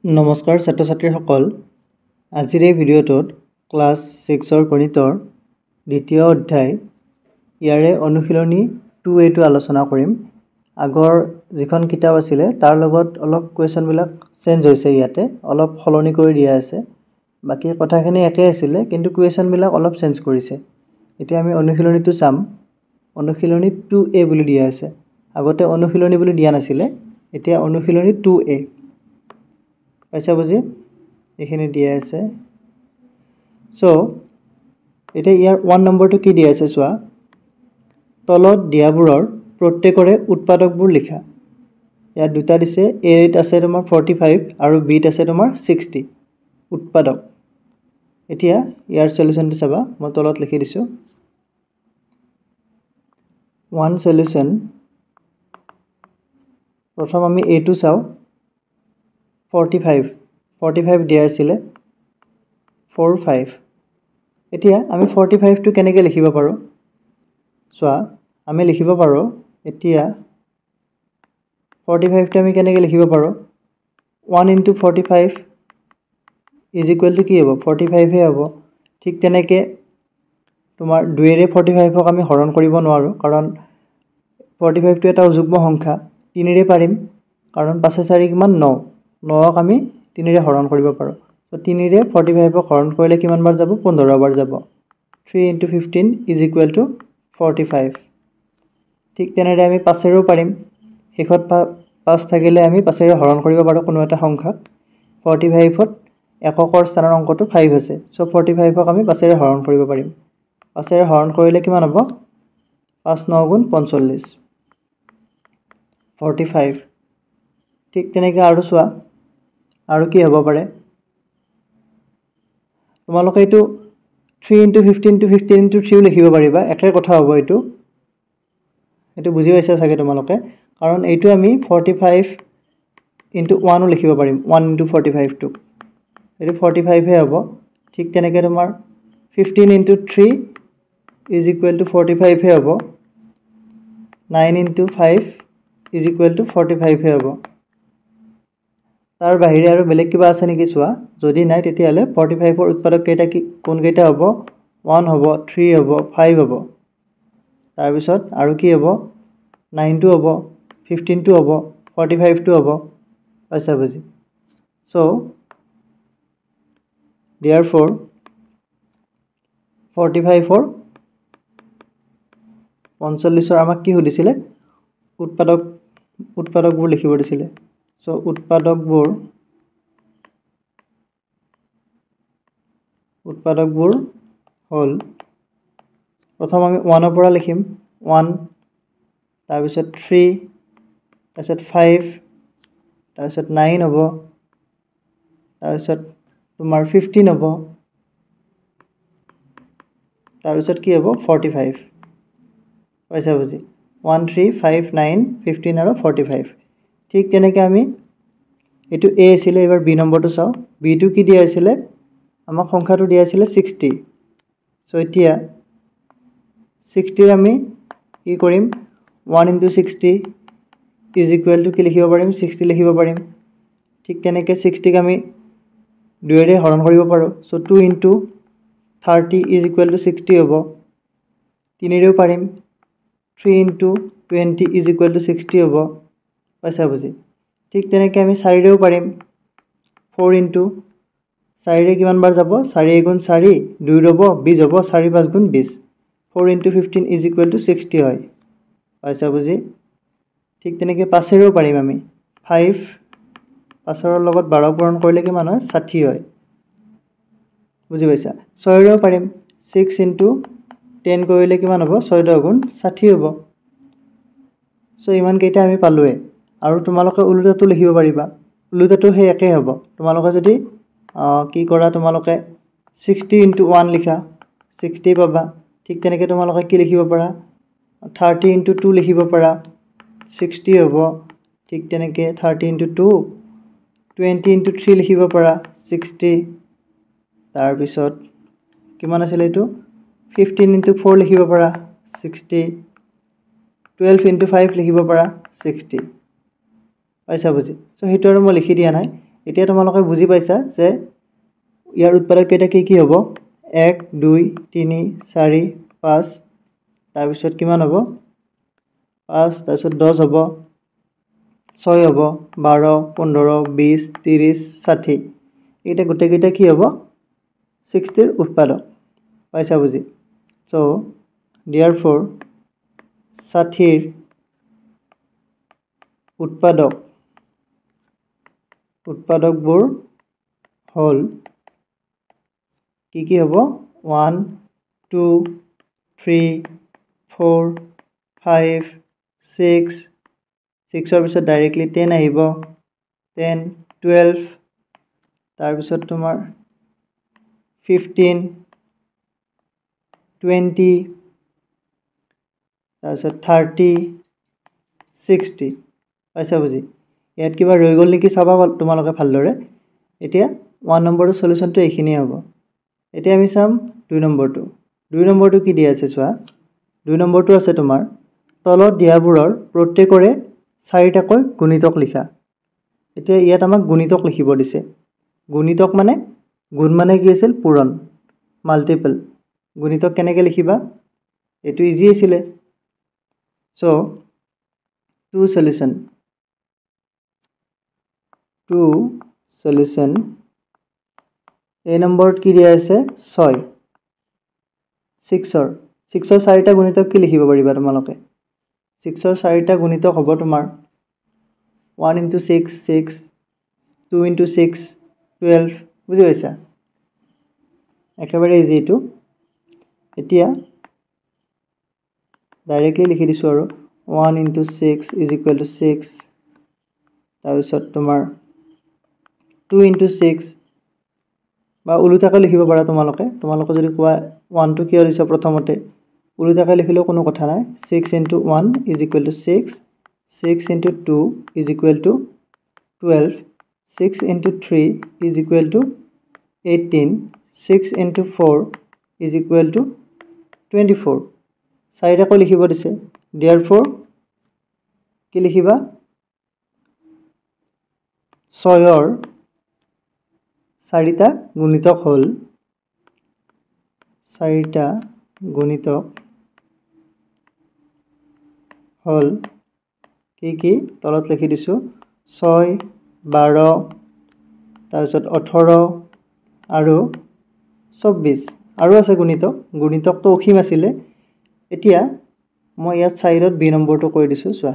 নমস্কাৰ ছাত্ৰ ছাত্ৰীসকল আজিৰ এই ভিডিঅ'টোত ক্লাছ 6ৰ গণিতৰ দ্বিতীয় অধ্যায় ইয়াৰে অনুশীলনী 2A টো আলোচনা কৰিম। আগৰ যিখন কিতাপ আছিল তাৰ লগত অলপ কোৱেশ্যনবিলাক চেঞ্জ হৈছে, ইয়াতে অলপ সলনি কৰি দিয়া আছে। বাকি কথাখিনি একে আছিল কিন্তু কোৱেশ্যনবিলাক অলপ চেঞ্জ কৰিছে। এতিয়া আমি অনুশীলনীটো চাম। অনুশীলনী 2A বুলি দিয়া আছে, আগতে অনুশীলনী বুলি দিয়া নাছিল, এতিয়া অনুশীলনী 2A পাইছা বুজি এইখিনি দিয়া আছে। সো এতিয়া ইয়াৰ 1 নম্বৰটো কি দিয়া আছে চোৱা, তলত দিয়াবোৰৰ প্ৰত্যেকৰে উৎপাদকবোৰ লিখা। ইয়াত দুটা দিছে, A ত আছে তোমাৰ 45 আৰু B ত আছে তোমাৰ 60 উৎপাদক। এতিয়া ইয়াৰ সলিউশনটো চাবা, মই তলত লিখি দিছো। 1 সলিউশন, প্ৰথম আমি A টো চাও। 45 দিয়া আছিল 45। এতিয়া আমি 45 টো কেনেকৈ লিখিব পাৰো চোৱা, আমি লিখিব পাৰো এতিয়া 45 টো আমি কেনেকৈ লিখিব পাৰো 1 * 45 = কি হ'ব 45 হে হ'ব। ঠিক তেনেকৈ তোমাৰ 2 ৰে 45 ক আমি হৰণ কৰিব নোৱাৰো কাৰণ 45 টো এটা অযুগ্ম সংখ্যা। 3 ৰে পাৰিম কাৰণ 5 * 4 কিমান 9, 9ক আমি 3 ৰে হৰণ কৰিব পাৰো। তো 3 ৰে 45 ক হৰণ কৰিলে কিমান বাৰ যাব 15 বাৰ যাব। 3 * 15 = 45। ঠিক তেনেদৰে আমি 5 ৰেও পাৰিম, শেষত 5 থাকিলে আমি 5 ৰে হৰণ কৰিব পাৰো কোনো এটা সংখ্যাক। 45ত এককৰ স্থানৰ অংকটো 5 আছে, সো 45ক আমি 5 ৰে হৰণ কৰিব পাৰিম। 5 ৰে হৰণ কৰিলে কিমান হ'ব 5 × 9 = 45 45। ঠিক তেনেকৈ আৰু চোৱা আৰু কি হ'ব পাৰে, তোমালোকে এইটো 3 * 15 = 15 * 3 লিখিব পাৰিবা, একে কথা হ'ব। এইটো বুজি পাইছা চাগে তোমালোকে, কাৰণ এইটো আমি 45 * 1 লিখিব পাৰিম। 1 * 45 টো এইটো 45 হে হ'ব। ঠিক তেনেকৈ তোমাৰ 15 * 3 = 45 হে হ'ব। 9 * 5 = 45 হে হ'ব। তাৰ বাহিৰে আৰু বেলেগ কিবা আছে নেকি চোৱা, যদি নাই তেতিয়াহ'লে 45ৰ উৎপাদক কেইটা কোন কেইটা হ'ব 1 হ'ব, 3 হ'ব, 5 হ'ব। তাৰপিছত আৰু কি হ'ব 9 টো হ'ব, 15 টো হ'ব, 45 টো হ'ব। পাইছা বুজি। সো therefore 45ৰ 45ৰ আমাক কি সুধিছিলে উৎপাদকবোৰ লিখিব দিছিলে। সো উৎপাদকবোৰ হ'ল, প্ৰথম আমি 1 ৰ পৰা লিখিম 1, তাৰপিছত 3, তাৰপিছত 5, তাৰপিছত 9 হ'ব, তাৰপিছত তোমাৰ 15 হ'ব, তাৰপিছত কি হ'ব 45। পাইছা বুজি 1, 3, 5, 9, 15 আৰু 45। ঠিক তেনেকৈ আমি এইটো A আছিলে, এবাৰ B নম্বৰটো চাওঁ। B টো কি দিয়া আছিলে আমাক সংখ্যাটো দিয়া আছিলে 60। সো এতিয়া 60 আমি কি কৰিম 1 * 60 = কি লিখিব পাৰিম 60 লিখিব পাৰিম। ঠিক তেনেকৈ 60ক আমি 2 ৰে হৰণ কৰিব পাৰো। সো 2 * 30 = 60 হ'ব। 3 ৰেও পাৰিম, 3 * 20 = 60 হ'ব। পাইছা বুজি। ঠিক তেনেকৈ আমি 4 ৰেও পাৰিম, 4 * 4 ৰে কিমান বাৰ যাব 4 × 4 2 ৰ'ব 20 হ'ব, 4 × 5 = 20। 4 * 15 = 60 হয়। পাইছা বুজি। ঠিক তেনেকৈ 5 ৰেও পাৰিম আমি 5 ৰ লগত 12 পূৰণ কৰিলে কিমান হয় 60 হয়। বুজি পাইছা। 6 ৰেও পাৰিম, 6 * 10 কৰিলে কিমান হ'ব 6 × 10 = 60 হ'ব। সো ইমান কেইটা আমি পালোৱে। আৰু তোমালোকে ওলোটাটো লিখিব পাৰিবা, ওলোটাটো সেই একেই হ'ব। তোমালোকে যদি কি কৰা তোমালোকে 60 * 1 লিখা 60 পাবা। ঠিক তেনেকৈ তোমালোকে কি লিখিব পাৰা 30 * 2 লিখিব পাৰা 60 হ'ব। ঠিক তেনেকৈ 30 * 2 20 * 3 লিখিব পাৰা 60। তাৰপিছত কিমান আছিলে এইটো 15 * 4 লিখিব পাৰা 60। 12 * 5 লিখিব পাৰা 60। পাইছা বুজি। সো সেইটো আৰু মই লিখি দিয়া নাই, এতিয়া তোমালোকে বুজি পাইছা যে ইয়াৰ উৎপাদক কেইটা কি হ'ব 1 2 3 4 5 তাৰপিছত কিমান হ'ব 5 তাৰপিছত 10 হ'ব 6 হ'ব 12 15 20 30 60 এইটা গোটেইকেইটা কি হ'ব 60 ৰ উৎপাদক পাইছা বুজি সো therefore 60 ৰ উৎপাদকবোৰ হল কি হ'ব 1 2 3 4 5 6 6 ৰ পিছত ডাইৰেক্টলি 10 আহিব 10 12 তাৰ পিছত তোমাৰ 15 20 তাৰপিছত 30 60 পাইছা বুজি ইয়াত কিবা ৰৈ গল নেকি চাবা তোমালোকে ভালদৰে এতিয়া 1 নম্বৰৰ সলিউশনটো এইখিনি হ'ব এতিয়া আমি চাম 2 নম্বৰটো কি দিয়া আছে চোৱা 2 নম্বৰটো আছে তোমাৰ তলত দিয়াবোৰৰ প্ৰত্যেকৰে 4টাকৈ গুণিতক লিখা এতিয়া ইয়াত আমাক গুণিতক লিখিব দিছে গুণিতক মানে গুণ মানে কি আছিল পূৰণ মাল্টিপল গুণিতক কেনেকৈ লিখিবা এটো ইজি আছিল সো 2 সলিউশন এই নম্বৰত কি দিয়া আছে 6 6ৰ 4টা গুণিতক কি লিখিব পাৰিবা তোমালোকে 6ৰ 4টা গুণিতক হ'ব তোমাৰ 1 * 6 6 2 * 6 12 বুজি পাইছা একেবাৰে ইজি এটো এতিয়া ডাইৰেক্টলি লিখি দিছো আৰু 1 * 6 = 6 তাৰপিছত তোমাৰ 2 * 6 বা উলুটাকৈ লিখিব পাৰা তোমালোকে যদি কোৱা 1 টো কিয় দিছা প্ৰথমতে উলুটাকৈ লিখিলেও কোনো কথা নাই 6 * 1 = 6 6 * 2 = 12 6 * 3 = 18 6 * 4 = 24 4টাকৈ লিখিব দিছে therefore কি লিখিবা 6ৰ 4টা গুণিতক হল 4টা গুণিতক হল কি তলত লিখি দিছো 6 12 তাৰপিছত 18 আৰু 24 আৰু আছে গুণিতকটো অসীম আছিল এতিয়া মই ইয়াত 4ত বি নম্বৰটো কৈ দিছো চোৱা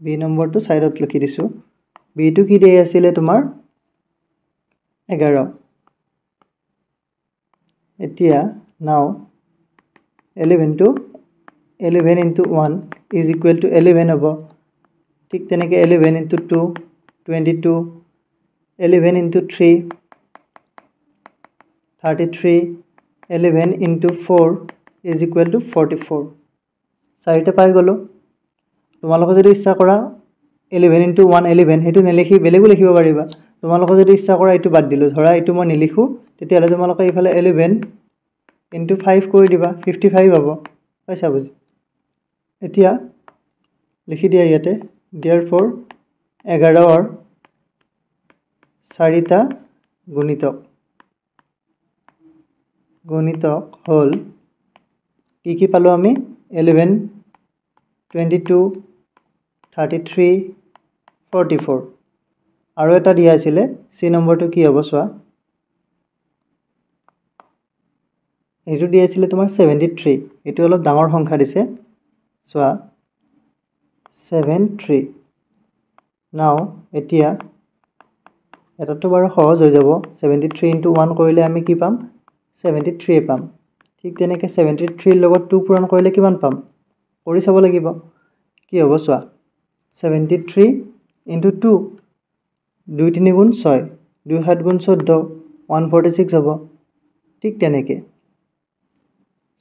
বি নম্বৰটো 4ত লিখি দিছো বি টো কি দিয়া আছিল তোমাৰ 11 এতিয়া নাও 11 * 1 = 11 হ'ব ঠিক তেনেকৈ 11 * 2 22 11 * 3 33 11 * 4 = 44 4টা পাই গলো তোমালোকে যদি ইচ্ছা কৰা 11 * 1 11 হেতু নেলিখি বেলেগো লিখিব পাৰিবা তোমালোকে যদি ইচ্ছা কৰা এটো বাদ দিলো ধৰা এটো মই নিলিখো তেতিয়ালে তোমালোকে ইফালে 11 * 5 কৰি দিবা 55 হ'ব পাইছা বুজি এতিয়া লিখি দিয়া ইয়াতে therefore 11ৰ 4টা গুণিতক হল কি পালো আমি 11 22 33 44 আৰু এটা দিয়া আছিল সি নম্বৰটো কি হ'ব চোৱা এটো দিয়া আছিল তোমাৰ 73 এটো অলপ ডাঙৰ সংখ্যা দিছে চোৱা 73 নাও এতিয়া এটাটো বাৰু সহজ হৈ যাব 73 * 1 কৰিলে আমি কি পাম 73 পাম ঠিক তেনেকৈ 73 ৰ লগত 2 পূৰণ কৰিলে কিমান পাম কৰি চাব লাগিব কি হ'ব চোৱা 73 * 2 2 3 গুণ 6 2 7 গুণ 14 146 হ'ব ঠিক তেনেকৈ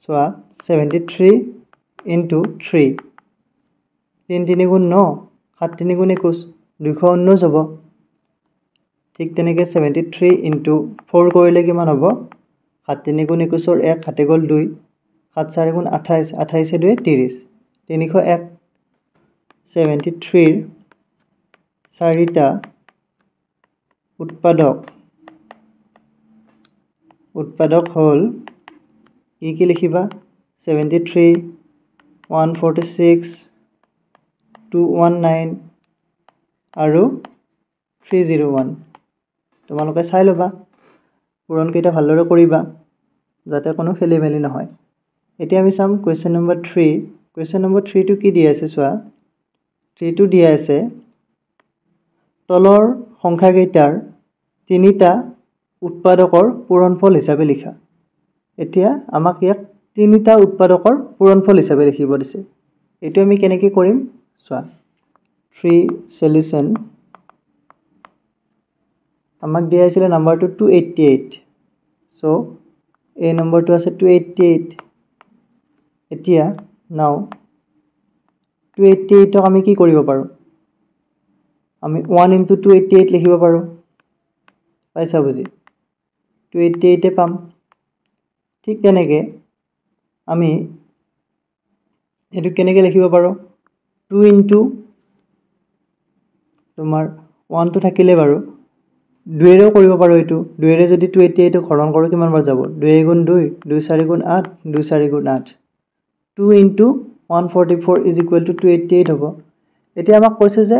চোৱা 73 * 3 3 3 গুণ 9 7 3 গুণ 21 219 হ'ব ঠিক তেনেকৈ 73 * 4 কৰিলে কিমান হ'ব 7 3 গুণ 21 1 7 গ'ল 2 7 4 গুণ 28 28 2 30 301 73 চাৰিটা উৎপাদক হ'ল কি লিখিবা 73 146 219 আৰু 301 তোমালোকে চাই ল'বা পূৰণকেইটা ভালদৰে কৰিবা যাতে কোনো খেলিমেলি নহয় এতিয়া আমি চাম কোৱেশ্চন নম্বৰ 3 কোৱেশ্চন নম্বৰ 3 টো কি দিয়া আছে চোৱা 3 টো দিয়া আছে তলৰ সংখ্যাকেইটাৰ তিনিটা উৎপাদকৰ পূৰণফল হিচাপে লিখা এতিয়া আমাক ইয়াক তিনিটা উৎপাদকৰ পূৰণফল হিচাপে লিখিব দিছে এটো আমি কেনেকৈ কৰিম চোৱা 3 সলিউশন আমাক দিয়া আছিল নম্বৰটো 288 সো এই নম্বৰটো আছে 288 এতিয়া নাও 288 ক আমি কি কৰিব পাৰো আমি 1 * 288 লিখিব পাৰো পাইছা বুজি 288 এ পাম ঠিক তেনেকে আমি এটো কেনেকৈ লিখিব পাৰো 2 * তোমাৰ 1 টো থাকিলে বাৰু 2 এৰেও কৰিব পাৰো এটো 2 এৰে যদি 288 ক হৰণ কৰো কিমান বাৰ যাব 2 * 2 2 4 * 8 2 4 * 8 2 * 144 = 288 হ'ব এতিয়া আমাক কৈছে যে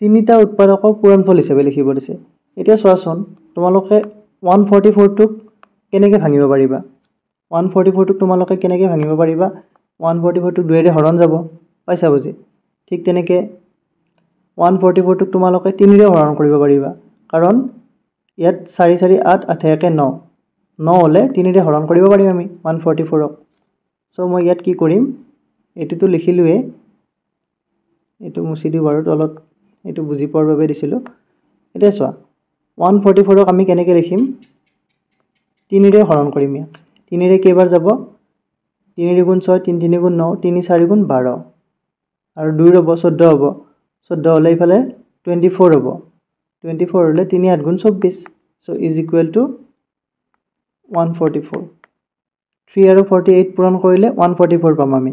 তিনিটা উৎপাদকৰ পূৰণফল হিচাপে লিখিব দিছে এতিয়া চোৱাচোন তোমালোকে 144 টোক কেনেকৈ ভাঙিব পাৰিবা 144 টোক তোমালোকে কেনেকৈ ভাঙিব পাৰিবা 144 টো 2 এৰে হৰণ যাব পাইছা বুজি ঠিক তেনেকৈ 144 টোক তোমালোকে 3 এৰে হৰণ কৰিব পাৰিবা কাৰণ ইয়াত 4 4 8 8 1 9 9 হলে 3 এৰে হৰণ কৰিব পাৰিম আমি 144 ক সো মই ইয়াত কি কৰিম এটো লিখিলুৱে এটো মুছি দিও বাৰু তলত এটো বুজি পোৱাৰ বাবে দিছিলো এটা চোৱা 144 ক আমি কেনেকৈ লিখিম 3 এৰে হৰণ কৰিম ইয়াক 3 এৰে কেইবাৰ যাব 3 * 6 3 3 * 9 3 4 * 12 আৰু 2 হ'ব 14 হ'ব 14 হলে ইফালে 24 হ'ব 24 হলে 3 8 * 24 সো = 144 3 আৰু 48 পূৰণ কৰিলে 144 পাম আমি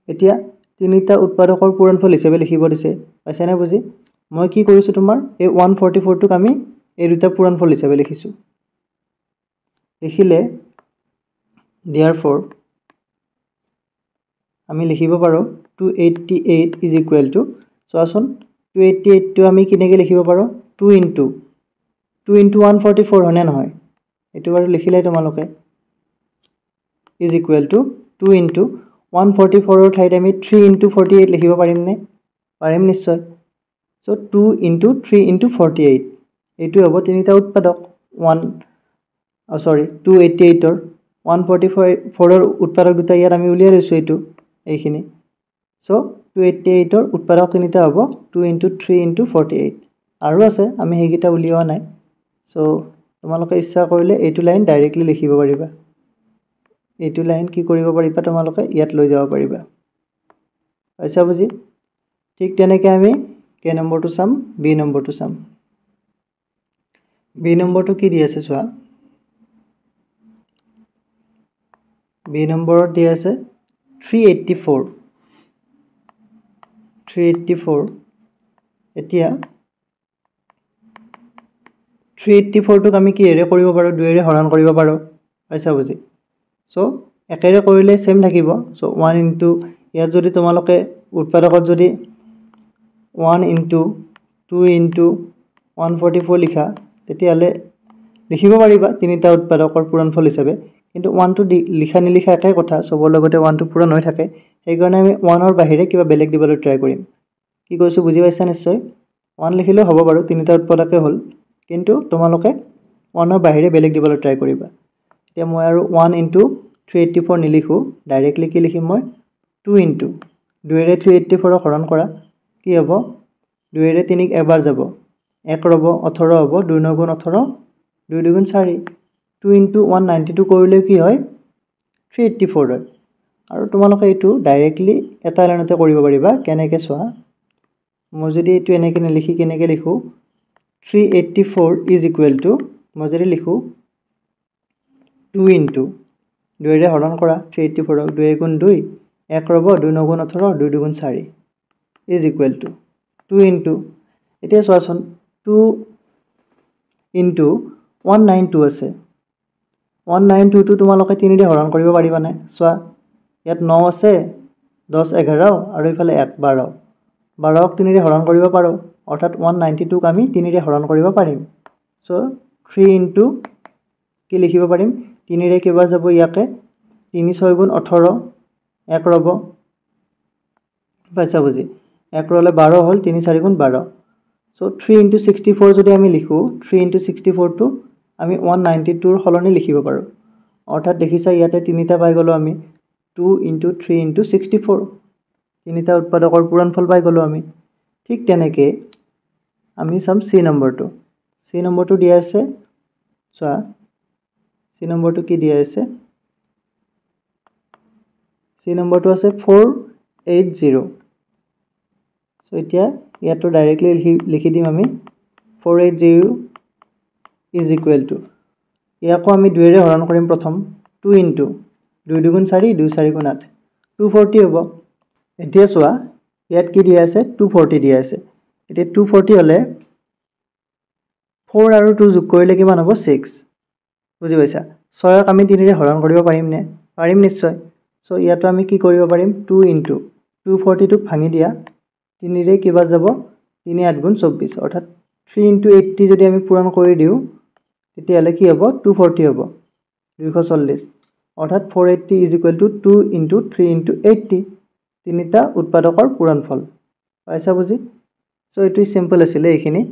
এতিয়া তিনিটা উৎপাদকৰ পূৰণফল হিচাপে লিখিব দিছে পাইছা না বুজি মই কি কৰিছো তোমাৰ এই 144 টোক আমি এই দুটা পূৰণফল হিচাপে লিখিছো লিখিলে therefore আমি লিখিব পাৰো 288 চোৱাচোন 288 টো আমি কেনেকৈ লিখিব পাৰো 2 * 144 হনে নহয় এটো বাৰু লিখিলে তোমালোকে = 2 * 144 ৰ ঠাইত আমি 3 * 48 লিখিব পাৰিম নে পাৰিম নিশ্চয় সো 2 * 3 * 48 এটো হ'ব তিনিটা উৎপাদক 288 ৰ 144 ৰ উৎপাদক দুটা ইয়াত আমি উলিয়াই লৈছো এটো এইখিনি সো 288 ৰ উৎপাদক তিনিটা হ'ব 2 * 3 * 48 আৰু আছে আমি হেগিটা উলিওৱা নাই সো তোমালোকে ইচ্ছা কৰিলে এটো লাইন ডাইৰেক্টলি লিখিব পাৰিবা এটো লাইন কি কৰিব পাৰিবা তোমালোকে ইয়াত লৈ যাব পাৰিবা পাইছা বুজি ঠিক তেনেকৈ আমি কে নম্বৰটো চাম বি নম্বৰটো চাম বি নম্বৰটো কি দি আছে চোৱা বি নম্বৰত দি আছে 384 এতিয়া 384 টোক আমি কি এৰে কৰিব পাৰো 2 এৰে হৰণ কৰিব পাৰো পাইছা বুজি সো একেৰে কৰিলে সেম থাকিব সো 1 * ইয়াত যদি তোমালোকে উৎপাদকত যদি 1 * 2 * 144 লিখা তেতিয়ালে লিখিব পাৰিবা তিনিটা উৎপাদকৰ পূৰণফল হিচাপে কিন্তু 1 টো লিখা নিলিখা একে কথা সবৰ লগতে 1 টো পূৰণ হৈ থাকে সেই কাৰণে আমি 1 ৰ বাহিৰে কিবা বেলেগ দিবলৈ ট্ৰাই কৰিম কি কৈছো বুজি পাইছা নিশ্চয় 1 লিখিলেও হ'ব বাৰু তিনিটা উৎপাদকে হ'ল কিন্তু তোমালোকে 1 ৰ বাহিৰে বেলেগ দিবলৈ ট্ৰাই কৰিবা এতিয়া মই আৰু 1 * 384 নিলিখো ডাইৰেক্টলি কি লিখিম মই 2 * 2 এৰে 384 ক হৰণ কৰা কি হ'ব 2 এৰে 3 ক এবাৰ যাব 1 ৰব 18 হ'ব 2 * 9 = 18 2 * 2 = 4 2 * 192 কৰিলে কি হয় 384 হয় আৰু তোমালোকে এটো ডাইৰেক্টলি এটা লাইনতে কৰিব পাৰিবা কেনেকৈ চোৱা মই যদি এটো এনেকৈ নিলিখি কেনেকৈ লিখো 384 = মই যদি লিখো 2 * 2 এৰে হৰণ কৰা 384 2 * 2 1 ৰব 2 * 9 = 18 2 * 2 = 4 = 2 * 2 এতিয়া চোৱাচোন 2 ইনটু 192 আছে 192 তোমালোকে 3 দিয়ে হৰণ কৰিব পাৰিবানে চোৱা ইয়াত 9 আছে 10 11 আৰু ইফালে 1 12 12ক 3 দিয়ে হৰণ কৰিব পাৰো অৰ্থাৎ 192ক আমি 3 দিয়ে হৰণ কৰিব পাৰিম সো 3 ইনটু কি লিখিব পাৰিম 3 ৰে কেইবাৰ যাব ইয়াকে 3 6 গুণ 18 1 ৰব পাইছা বুজি 1 ৰলে 12 হল 3 4 গুণ 12 সো 3 ইনটু 64 যদি আমি লিখো 3 ইনটু 64 টু আমি 192 ৰ হলনি লিখিব পাৰো অৰ্থাৎ দেখিছা ইয়াতে তিনিটা পাই গলো আমি 2 ইনটু 3 ইনটু 64 তিনিটা উৎপাদকৰ পূৰণফল পাই গলো আমি ঠিক তেনেকে আমি চাম সি নম্বৰটো দিয়া আছে চোৱা সি নম্বৰটো কি দিয়া আছে সি নম্বৰটো আছে 480 সো এতিয়া ইয়াতো ডাইৰেক্টলি লিখি দিম আমি 480 ইজ ইকুৱেল টু ইয়াকো আমি 2 ৰে হৰণ কৰিম প্ৰথম 2 ইনটু 2 2 গুণ 4 2 4 গুণ 8 240 হ'ব এতিয়া চোৱা ইয়াত কি দিয়া আছে 240 দিয়া আছে এতিয়া 240 হলে 4 আৰু 2 যোগ কৰিলে কিমান হ'ব 6 বুজি পাইছা 6ক আমি 3 ৰে হৰণ কৰিব পাৰিম নে পাৰিম নিশ্চয় সো ইয়াতো আমি কি কৰিব পাৰিম 2 ইনটু 240 টোক ভাঙি দিয়া 3 ৰে কিবা যাব 3 8 গুণ 24 অৰ্থাৎ 3 ইনটু 80 যদি আমি পূৰণ কৰি দিও তেতিয়ালে কি হ'ব 240 হ'ব 240 অৰ্থাৎ 480 is equal to 2 into 3 into 80 তিনিটা উৎপাদকৰ পূৰণফল পাইছা বুজি সো এটো সিম্পল আছিল এইখিনি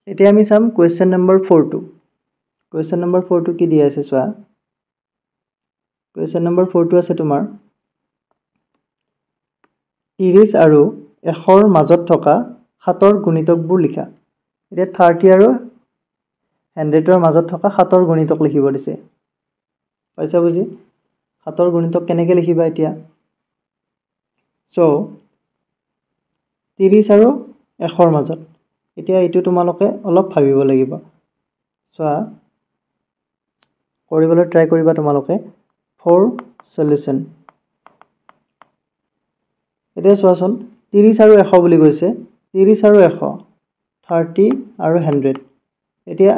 এতিয়া আমি চাম কোৱেশ্চন নম্বৰ 4 টো কোৱেশ্চন নম্বৰ 4 টো কি দিয়া আছে চোৱা কোৱেশ্চন নম্বৰ 4 টো আছে তোমাৰ 30 আৰু 100 ৰ মাজত থকা 7 ৰ গুণিতকবোৰ লিখা এতিয়া 30 আৰু 100 ৰ মাজত থকা 7 ৰ গুণিতক লিখিব দিছে পাইছা বুজি 7 ৰ গুণিতক কেনেকৈ লিখিবা এতিয়া সো 30 আৰু 100 ৰ মাজত এতিয়া এটো তোমালোকে অলপ ভাবিব লাগিব চোৱা কৰিবলৈ ট্ৰাই কৰিবা তোমালোকে 4 সলিউশন এতিয়া চোৱাচোন 30 আৰু 100 বুলি কৈছে 30 আৰু 100 30 আৰু 100 এতিয়া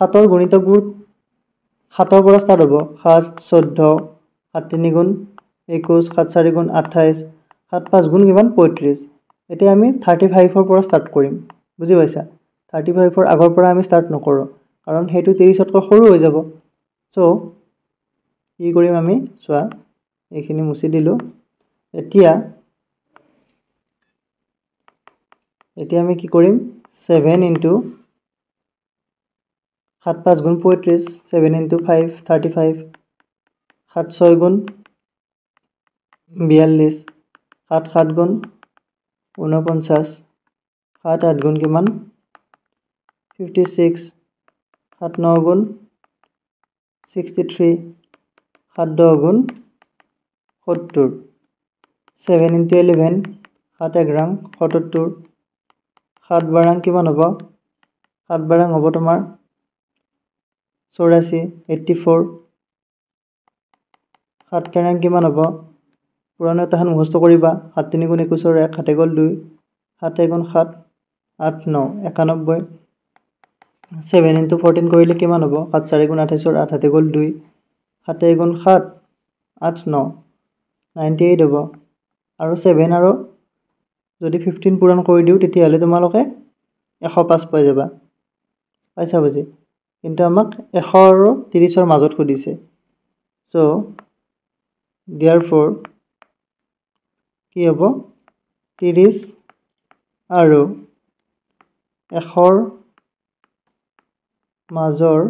7 ৰ গুণিতকবোৰ 7 ৰ পৰা ষ্টাৰ্ট হ'ব 7 14 7 3 গুণ 21 7 4 গুণ 28 7 5 গুণ কিমান 35 এতিয়া আমি 35 ৰ পৰা ষ্টাৰ্ট কৰিম বুজি পাইছা 35 ৰ আগৰ পৰা আমি ষ্টাৰ্ট নকৰো কাৰণ হেতু 30 তকৈ সৰু হৈ যাব সো কি কৰিম আমি চোৱা এইখিনি মুছি দিলো এতিয়া আমি কি কৰিম 7 ইনটু 7 5 গুণ 35 7 ইনটু 5 35 7 6 গুণ 42 7 7 গুণ 49 7 8 গুণ কিমান 56 7 9 গুণ 63 7 10 গুণ 70 7 ইনটু 11 7 11 77 7 বাৰাং কিমান হ'ব 7 বাৰাং হ'ব তোমাৰ 84 84 7 কেৰাং কিমান হ'ব পুৰণা তাহান মুখস্থ কৰিবা 7 3 গুণ 21 ৰ 1 7 গ'ল 2 7 গুণ 7 8 9 91 7 ইনটু 14 কৰিলে কিমান হ'ব 7 4 গুণ 28 ৰ 8 7 গ'ল 2 7 গুণ 7 8 9 98 হ'ব আৰু 7 আৰু যদি 15 পূৰণ কৰি দিও তেতিয়া হলে তোমালোকে 105 পাই যাবা পাইছা বুজি কিন্তু আমাক 100 আৰু 30 ৰ মাজত খুদিছে সো therefore কি হ'ব 30 আৰু 100 ৰ মাজৰ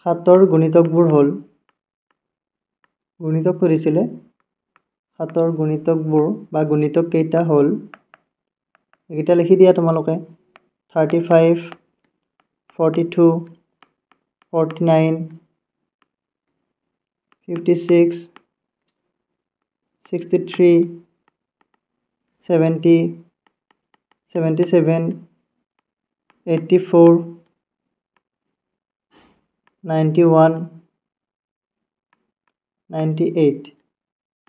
7 ৰ গুণিতকবোৰ হ'ল গুণিতক কৰিছিলে 7 ৰ গুণিতকবোৰ বা গুণিতক কেইটা হ'ল এটা লিখি দিয়া তোমালোকে 35 42 49 56 63 70 77 84 91 98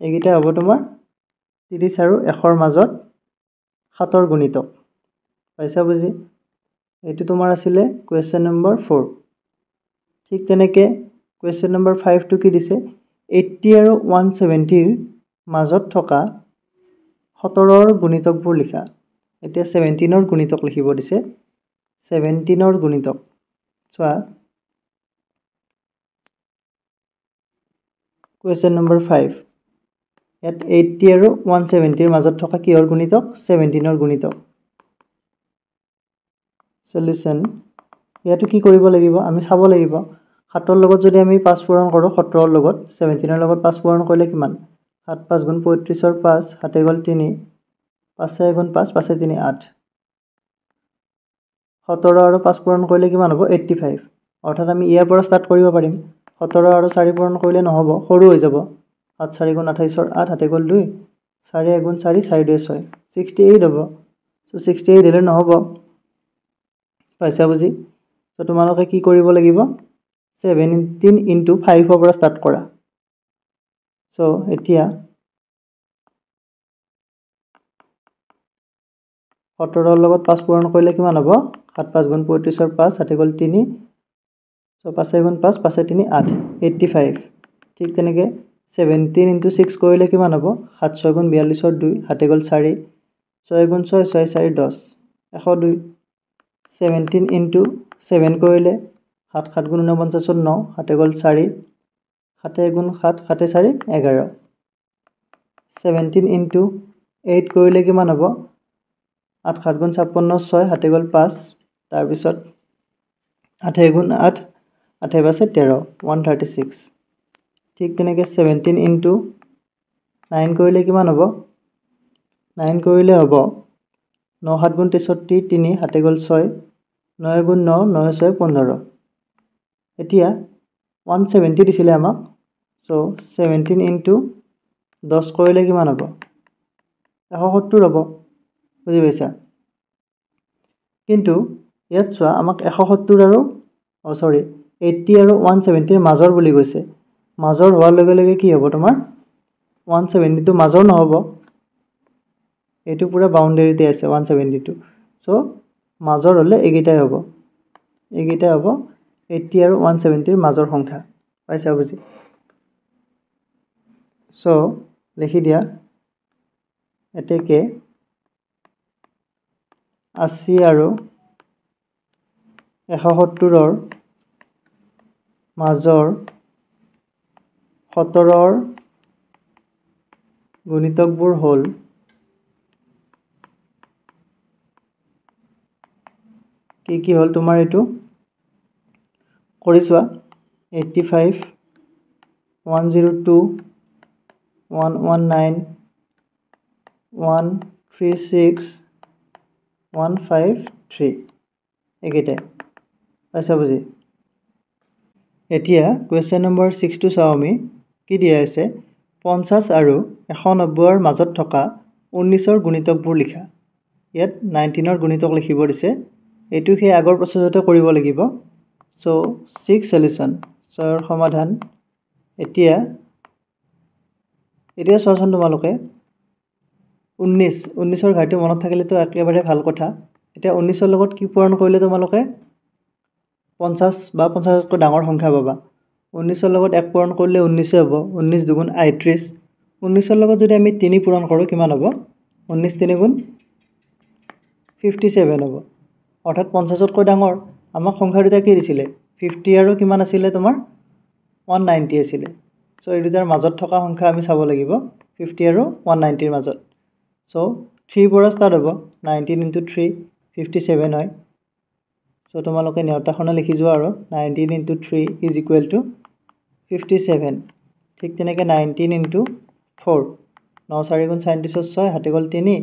এইকেইটা হ'ব তোমাৰ 30 আৰু 100 ৰ মাজত 7 ৰ গুণিতক পাইছা বুজি এইটো তোমাৰ আছিলে কুৱেশ্যন নম্বৰ 4 ঠিক তেনেকে কুৱেশ্যন নম্বৰ 5 টো কি দিছে 80 আৰু 170 ৰ মাজত থকা 17 ৰ গুণিতকবোৰ লিখা এতিয়া 17 ৰ গুণিতক লিখিব দিছে 17 ৰ গুণিতক চোৱা কুৱেশ্যন নম্বৰ 5 ইয়াত 80 আৰু 170 ৰ মাজত থকা কিহৰ গুণিতক 17 ৰ গুণিতক সলিউশন ইয়াটো কি কৰিব লাগিব আমি চাব লাগিব 7 ৰ লগত যদি আমি 5 পূৰণ কৰো 17 ৰ লগত 17 ৰ লগত 5 পূৰণ কৰিলে কিমান 7 5 গুণ 35 ৰ 5 7 গল 3 5 গুণ 5 5 3 8 17 আৰু 5 পূৰণ কৰিলে কিমান হ'ব 85 অৰ্থাৎ আমি ইয়াৰ পৰা ষ্টাৰ্ট কৰিব পাৰিম 17 আৰু 4 পূৰণ কৰিলে নহব সৰু হৈ যাব 7 4 গুণ 28 ৰ 8 7 গল 2 4 গুণ 4 4 2 6 68 হ'ব সো 68 হলে নহব পাইছা বুজি তো তোমালোকে কি কৰিব লাগিব 17 into 5 ৰ পৰা ষ্টাৰ্ট কৰা সো এতিয়া 17 ৰ লগত 5 পূৰণ কৰিলে কিমান হ'ব 7 5 গুণ 35 ৰ 5 7 গল 3 সো 5 গুণ 5 5 3 8 85 ঠিক তেনেকে 17 into 6 কৰিলে কিমান হ'ব 7 6 গুণ 42 ৰ 2 7 গল 4 6 গুণ 6 6 4 10 102 17 into 7 কৰিলে 7 7 গুণ 49 ৰ 9 7 গল 4 7 গুণ 7 7 4 11 17 into 8 কৰিলে কিমান হ'ব 8 7 গুণ 56 6 7 গল 5 তাৰ পিছত 8 গুণ 8 8 5 13 136 ঠিক তেনেকে 17 into 9 কৰিলে কিমান হ'ব 9 কৰিলে হ'ব 9 7 গুণ 63 3 7 গল 6 9 গুণ 9 9 6 15 এতিয়া 170 দিছিলে আমাক সো 17 into 10 কৰিলে কিমান হ'ব 170 হ'ব বুজি পাইছা কিন্তু ইয়াত চোৱা আমাক 170 আৰু 80 আৰু 170 ৰ মাজৰ বুলি কৈছে মাজৰ হোৱাৰ লগে লগে কি হ'ব তোমাৰ 170 টো মাজৰ নহব এটো পুৰা বাউন্ডাৰীতে আছে 172 সো মাজৰ হলে এগিটাই হ'ব 80 আৰু 170 ৰ মাজৰ সংখ্যা পাইছা বুজি সো লিখি দিয়া এতেকে 80 আৰু 170 ৰ মাজৰ 17 ৰ গুণিতকবোৰ হ'ল কি হ'ল তোমাৰ এটো কৰিছোৱা 85 102 119 136 153 একেটাই পাইছা বুজি এতিয়া কুৱেশ্যন নম্বৰ 6 টো চাও আমি কি দিয়া আছে 50 আৰু 190 ৰ মাজত থকা 19 ৰ গুণিতকবোৰ লিখা ইয়াত 19 ৰ গুণিতক লিখিব দিছে এটো সেই আগৰ প্ৰচেছতে কৰিব লাগিব সো 6 সলিউশন 6 ৰ সমাধান এতিয়া চোৱাচোন তোমালোকে 19 ৰ ঘাইটো মনত থাকিলে তো একেবাৰে ভাল কথা এতিয়া 19 ৰ লগত কি পূৰণ কৰিলে তোমালোকে 50 বা 50 তকৈ ডাঙৰ সংখ্যা পাবা 19 ৰ লগত 1 পূৰণ কৰিলে 19 হ'ব 19 দুগুণ 38 19 ৰ লগত যদি আমি 3 পূৰণ কৰো কিমান হ'ব 19 3 গুণ 57 হ'ব অৰ্থাৎ 50 তকৈ ডাঙৰ আমাক সংখ্যা দুটা কি দিছিলে 50 আৰু কিমান আছিল তোমাৰ 190 আছিল সো এই দুটাৰ মাজত থকা সংখ্যা আমি চাব লাগিব 50 আৰু 190 ৰ মাজত সো 3 পৰা ষ্টাৰ্ট হ'ব 19 into 3 57 হয় সো তোমালোকে নেওতাখনে লিখি যোৱা আৰু 19 into 3 is equal to 57 ঠিক তেনেকে 19 into 4 9 4 গুণ 37 6 7 গল 3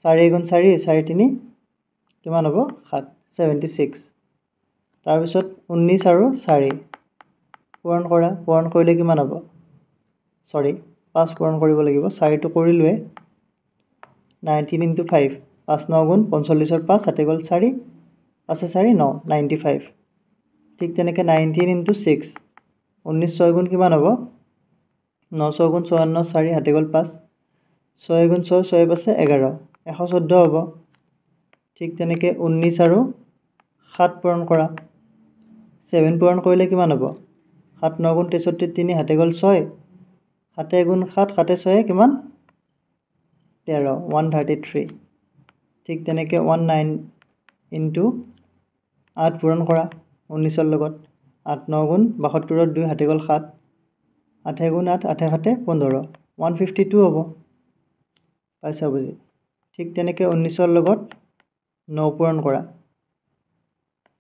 4 গুণ 4 4 3 কিমান হ'ব 7 76 তাৰ পিছত 19 আৰু 4 পূৰণ কৰিলে কিমান হ'ব 5 পূৰণ কৰিব লাগিব 4 টো কৰিলুৱে 19 into 5 5 9 গুণ 45 ৰ 5 7 গল 4 5 4 9 95 ঠিক তেনেকে 19 into 6 19 6 গুণ কিমান হ'ব 9 6 গুণ 54 4 7 গল 5 6 গুণ 6 6 5 11 114 হ'ব ঠিক তেনেকৈ 19 আৰু 7 পূৰণ কৰা 7 পূৰণ কৰিলে কিমান হ'ব 7 9 গুণ 63 3 হাতে গ'ল 6 7 গুণ 7 7 6 কিমান 13 133 ঠিক তেনেকৈ 19 ইনটু 8 পূৰণ কৰা 19 লগত 8 9 গুণ 72 2 হাতে গ'ল 7 8 গুণ 8 8 7 15 152 হ'ব পাইছা বুজি ঠিক তেনেকৈ 19 লগত 9 পূৰণ কৰা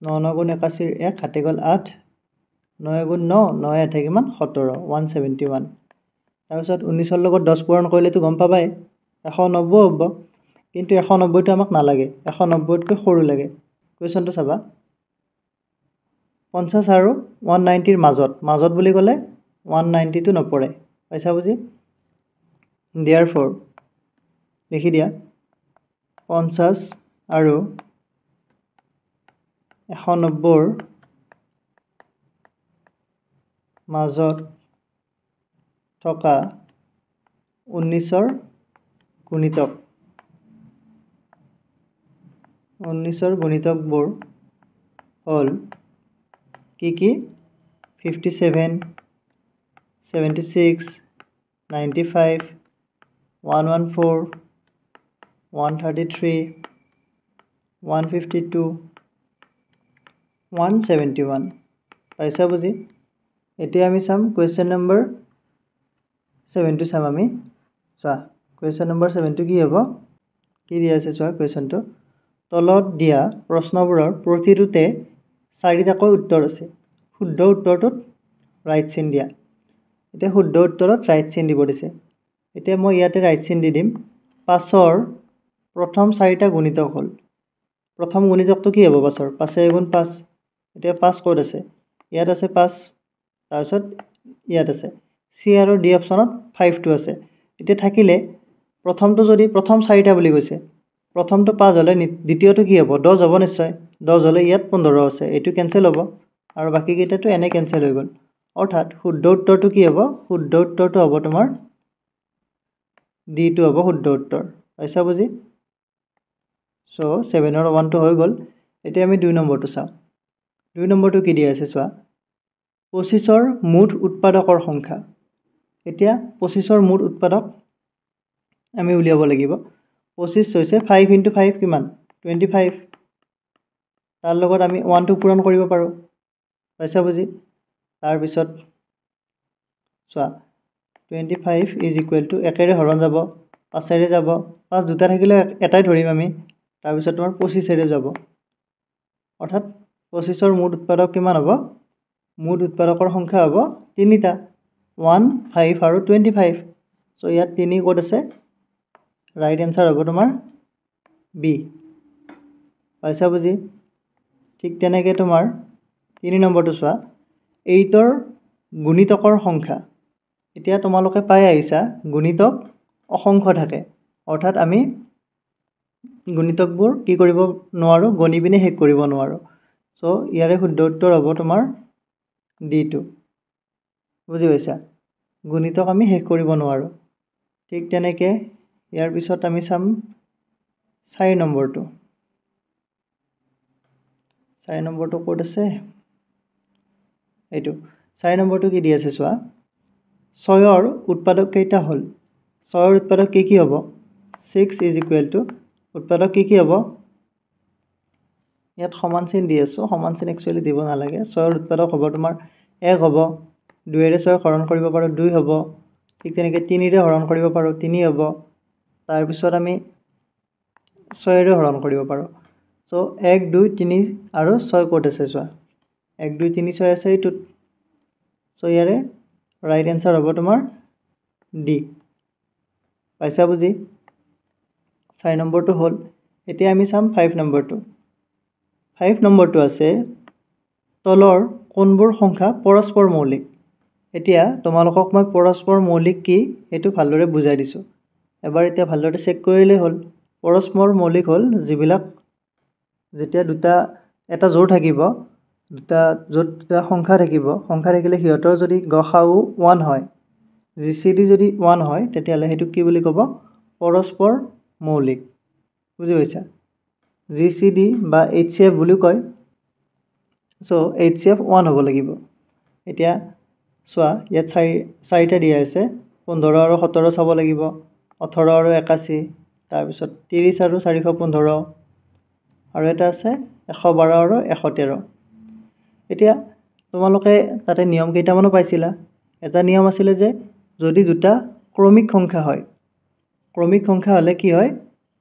9 9 গুণ 81 1 হাতে গ'ল 8 9 গুণ 9 9 8 কিমান 17 171 তাৰপিছত 19 লগত 10 পূৰণ কৰিলেতো গম পাবাই 190 হ'ব কিন্তু 190টো আমাক নালাগে 190তকৈ সৰু লাগে কুৱেশ্যনটো চাবা 50 আৰু 190ৰ মাজত বুলি ক'লে 190টো নপৰে পাইছা বুজি therefore লিখি দিয়া 50 আৰু 190ৰ মাজত থকা 19ৰ গুণিতকবোৰ হ'ল কি 57 76 95 114 133 152 171 পাইছা বুজি এতিয়া আমি চাম কুৱেশ্যন নম্বৰ 7টো চাম আমি চোৱা কুৱেশ্যন নম্বৰ 7টো কি হ'ব কি দিয়া আছে চোৱা কুৱেশ্যনটো তলত দিয়া প্ৰশ্নবোৰৰ প্ৰতিটোতে 4টাকৈ উত্তৰ আছে শুদ্ধ উত্তৰটোত ৰাইট চিন দিয়া এতিয়া শুদ্ধ উত্তৰত ৰাইট চিন দিব দিছে এতিয়া মই ইয়াতে ৰাইট চিন দি দিম 5ৰ প্ৰথম 4টা গুণিতক হ'ল প্ৰথম গুণিতকটো কি হ'ব 5ৰ 5 গুণ 5 এতিয়া 5 ক'ত আছে ইয়াত আছে 5 তাৰপিছত ইয়াত আছে চি আৰু ডি অপশ্যনত 5টো আছে এতিয়া থাকিলে প্ৰথমটো যদি প্ৰথম 4টা বুলি কৈছে প্ৰথমটো 5 হ'লে দ্বিতীয়টো কি হ'ব 10 হ'ব নিশ্চয় 10 হ'লে ইয়াত 15 আছে এইটো কেনসেল হ'ব আৰু বাকি কেইটাটো এনে কেনসেল হৈ গ'ল অৰ্থাৎ শুদ্ধ উত্তৰটো কি হ'ব শুদ্ধ উত্তৰটো হ'ব তোমাৰ ডিটো হ'ব শুদ্ধ উত্তৰ পাইছা বুজি সো 7ৰ 1টো হৈ গ'ল এতিয়া আমি 2 নম্বৰটো চাওঁ 2 নম্বৰটো কি দিয়া আছে চোৱা 25ৰ মুঠ উৎপাদকৰ সংখ্যা এতিয়া 25ৰ মুঠ উৎপাদক আমি উলিয়াব লাগিব 25 হৈছে 5 * 5 কিমান 25 তাৰ লগত আমি 1টো পূৰণ কৰিব পাৰোঁ পাইছা বুজি তাৰপিছত চোৱা 25 = একেৰে হৰণ যাব 5ৰে যাব 5 দুটা থাকিলে এটাই ধৰিম আমি তাৰপিছত তোমাৰ 25ৰে যাব অৰ্থাৎ 25ৰ মুঠ উৎপাদক কিমান হ'ব মুঠ উৎপাদকৰ সংখ্যা হ'ব 3টা 1 5 আৰু 25 সো ইয়াত 3 ক'ত আছে ৰাইট এনসাৰ হ'ব তোমাৰ বি পাইছা বুজি ঠিক তেনেকৈ তোমাৰ 3 নম্বৰটো চোৱা 8ৰ গুণিতকৰ সংখ্যা এতিয়া তোমালোকে পাই আহিছা গুণিতক অসংখ্য থাকে অৰ্থাৎ আমি গুণিতকবোৰ কি কৰিব নোৱাৰো গণি পিনে শেষ কৰিব নোৱাৰো সো ইয়াৰে শুদ্ধ উত্তৰ হ'ব তোমাৰ ডি2 বুজি পাইছা গুণিতক আমি শেষ কৰিব নোৱাৰো ঠিক তেনেকৈ ইয়াৰ পিছত আমি চাম 4 নম্বৰটো 4 নম্বৰটো ক'ত আছে এইটো 4 নম্বৰটো কি দি আছে চোৱা 6ৰ উৎপাদক কেইটা হ'ল 6ৰ উৎপাদক কি হ'ব 6 উৎপাদক কি হ'ব ইয়াত সমান চিন দি আছো সমান চিন একচুয়ালি দিব নালাগে 6ৰ উৎপাদক হ'ব তোমাৰ 1 হ'ব 2ৰে 6 হৰণ কৰিব পাৰো 2 হ'ব ঠিক তেনেকৈ 3ৰে হৰণ কৰিব পাৰো 3 হ'ব তাৰ পিছত আমি 6ৰে হৰণ কৰিব পাৰো সো 1 2 3 আৰু 6 ক'ত আছে চোৱা 1 2 3 6 আছে এইটোত সো ইয়াৰে ৰাইট এনসাৰ হ'ব তোমাৰ ডি পাইছা বুজি 4 নম্বৰটো হ'ল এতিয়া আমি চাম 5 নম্বৰটো 5 নম্বৰটো আছে তলৰ কোনবোৰ সংখ্যা পৰস্পৰ মৌলিক এতিয়া তোমালোকক মই পৰস্পৰ মৌলিক কি এটো ভালদৰে বুজাই দিছো এবাৰ এতিয়া ভালদৰে চেক কৰিলে হ'ল পৰস্পৰ মৌলিক হ'ল যিবিলাক যেতিয়া দুটা এটা জোৰ থাকিব দুটা দুটা সংখ্যা থাকিলে হিয়তৰ যদি গসাউ 1 হয় জিসিডি যদি 1 হয় তেতিয়ালে হেতু কি বুলি ক'ব পৰস্পৰ মৌলিক বুজি পাইছা GCD বা HCF বুলি কয় সো HCF 1 হ'ব লাগিব এতিয়া চোৱা ইয়াত চাৰিটা দিয়া আছে 15 আৰু 17 চাব লাগিব 18 আৰু 81 তাৰ পিছত 30 আৰু 415 আৰু এটা আছে 112 আৰু 113 এতিয়া তোমালোকে তাতে নিয়ম কেইটামানো পাইছিলা এটা নিয়ম আছিল যে যদি দুটা ক্ৰমিক সংখ্যা হয় ক্ৰমিক সংখ্যা হলে কি হয়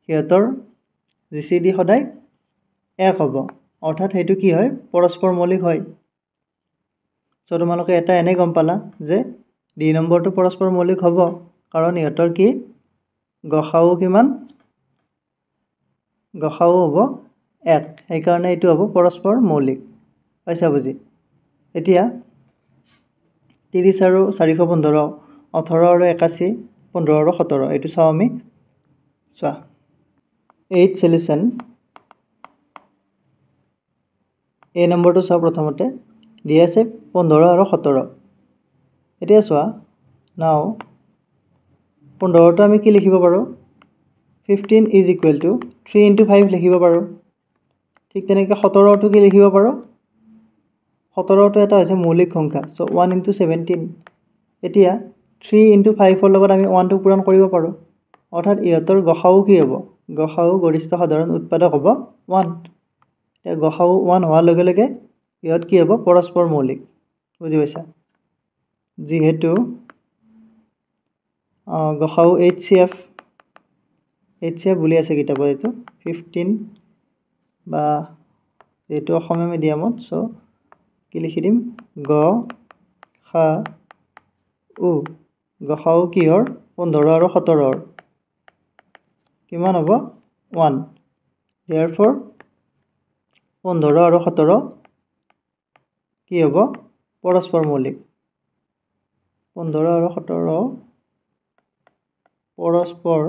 সিহঁতৰ GCD সদায় 1 হ'ব অৰ্থাৎ হেতু কি হয় পৰস্পৰ মৌলিক হয় সো তোমালোকে এটা এনে গম পালা যে ডি নম্বৰটো পৰস্পৰ মৌলিক হ'ব কাৰণ ইহঁতৰ কি গসাউ কিমান গসাউ হ'ব 1 এই কাৰণে এটো হ'ব পৰস্পৰ মৌলিক পাইছা বুজি এতিয়া 30 আৰু 415 18 আৰু 81 15 আৰু 17 এটো চাও আমি চোৱা 8 সলিউশন এই নম্বৰটো চাও প্ৰথমতে দিয়া আছে 15 আৰু 17 এতিয়া চোৱা নাও 15 টো আমি কি লিখিব পাৰো 15 is equal to 3 into 5 লিখিব পাৰো ঠিক তেনেকৈ 17 টো কি লিখিব পাৰো 17 টো এটা হৈছে মৌলিক সংখ্যা সো 1 into 17 এতিয়া 3 into 5 ৰ লগত আমি 1 টো পূৰণ কৰিব পাৰো অৰ্থাৎ ইহঁতৰ গসাউ কি হ'ব গসাউ গৰিষ্ঠ সাধাৰণ উৎপাদক হ'ব 1 এতিয়া গসাউ 1 হোৱাৰ লগে লগে ইহঁত কি হ'ব পৰস্পৰ মৌলিক বুজি পাইছা যিহেতু গসাউ HCF বুলি আছে কিতাপত এটো 15 বা যেটো অসমীয়া মিডিয়ামত সো কি লিখি দিম গ খা উ গসাউ কিহৰ 15 আৰু 17 কিমান হ'ব 1 therefore 15 আৰু 17 কি হ'ব পৰস্পৰ মৌলিক 15 আৰু 17 পৰস্পৰ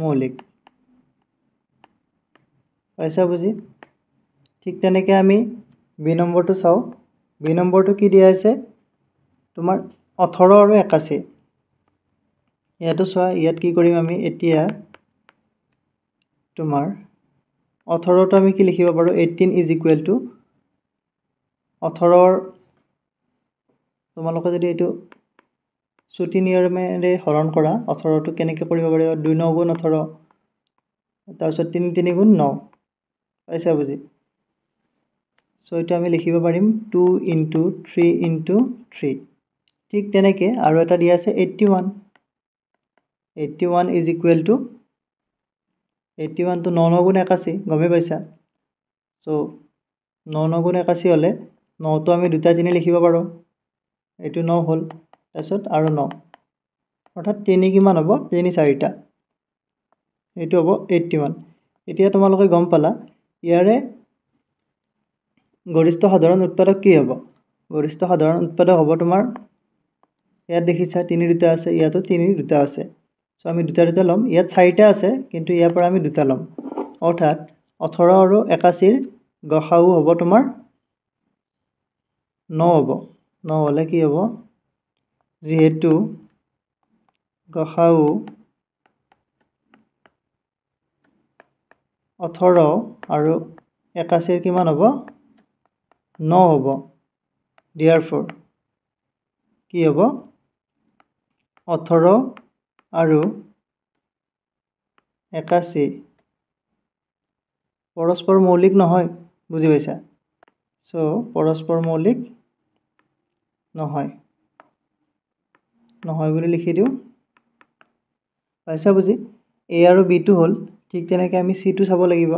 মৌলিক পাইছা বুজি ঠিক তেনেকৈ আমি বি নম্বৰটো চাও বি নম্বৰটো কি দিয়া আছে তোমাৰ 18 আৰু 81 ইয়াতো চোৱা ইয়াত কি কৰিম আমি এতিয়া তোমাৰ 18 টো আমি কি লিখিব পাৰো 18 is equal to 18 তোমালোকে যদি এটো ছুটি নিয়মেৰে হৰণ কৰা 18 টো কেনেকৈ কৰিব পাৰিবা 2 9 গুণ 18 তাৰপিছত 3 3 গুণ 9 পাইছা বুজি সো এটা আমি লিখিব পাৰিম 2 into 3 into 3 ঠিক তেনেকৈ আৰু এটা দিয়া আছে 81 is equal to 81 টো 9 9 গুণ 81 গমে পাইছা সো 9 9 গুণ 81 হলে 9 টো আমি দুটা জিনি লিখিব পাৰো এটো 9 হল তাৰপিছত আৰু 9 অৰ্থাৎ 3 কিমান হ'ব 3 4টা এটো হ'ব 81 এতিয়া তোমালোকে গম পালা ইয়াৰে গৰিষ্ঠ সাধাৰণ উৎপাদক কি হ'ব গৰিষ্ঠ সাধাৰণ উৎপাদক হ'ব তোমাৰ ইয়াত দেখিছা 3 দুটা আছে ইয়াতো 3 দুটা আছে সো আমি দুটা দুটা লম ইয়াত 4টা আছে কিন্তু ইয়াৰ পৰা আমি দুটা লম অৰ্থাৎ 18 আৰু 81 ৰ গসাউ হ'ব তোমাৰ 9 হ'ব 9 হলে কি হ'ব যিহেতু গসাউ 18 আৰু 81 কিমান হ'ব 9 হ'ব therefore কি হ'ব 18 আৰু 81 পৰস্পৰ মৌলিক নহয় বুজি পাইছা সো পৰস্পৰ মৌলিক নহয় বুলি লিখি দিও পাইছা বুজি A আৰু B টো হল ঠিক তেনেকৈ আমি C টো চাব লাগিব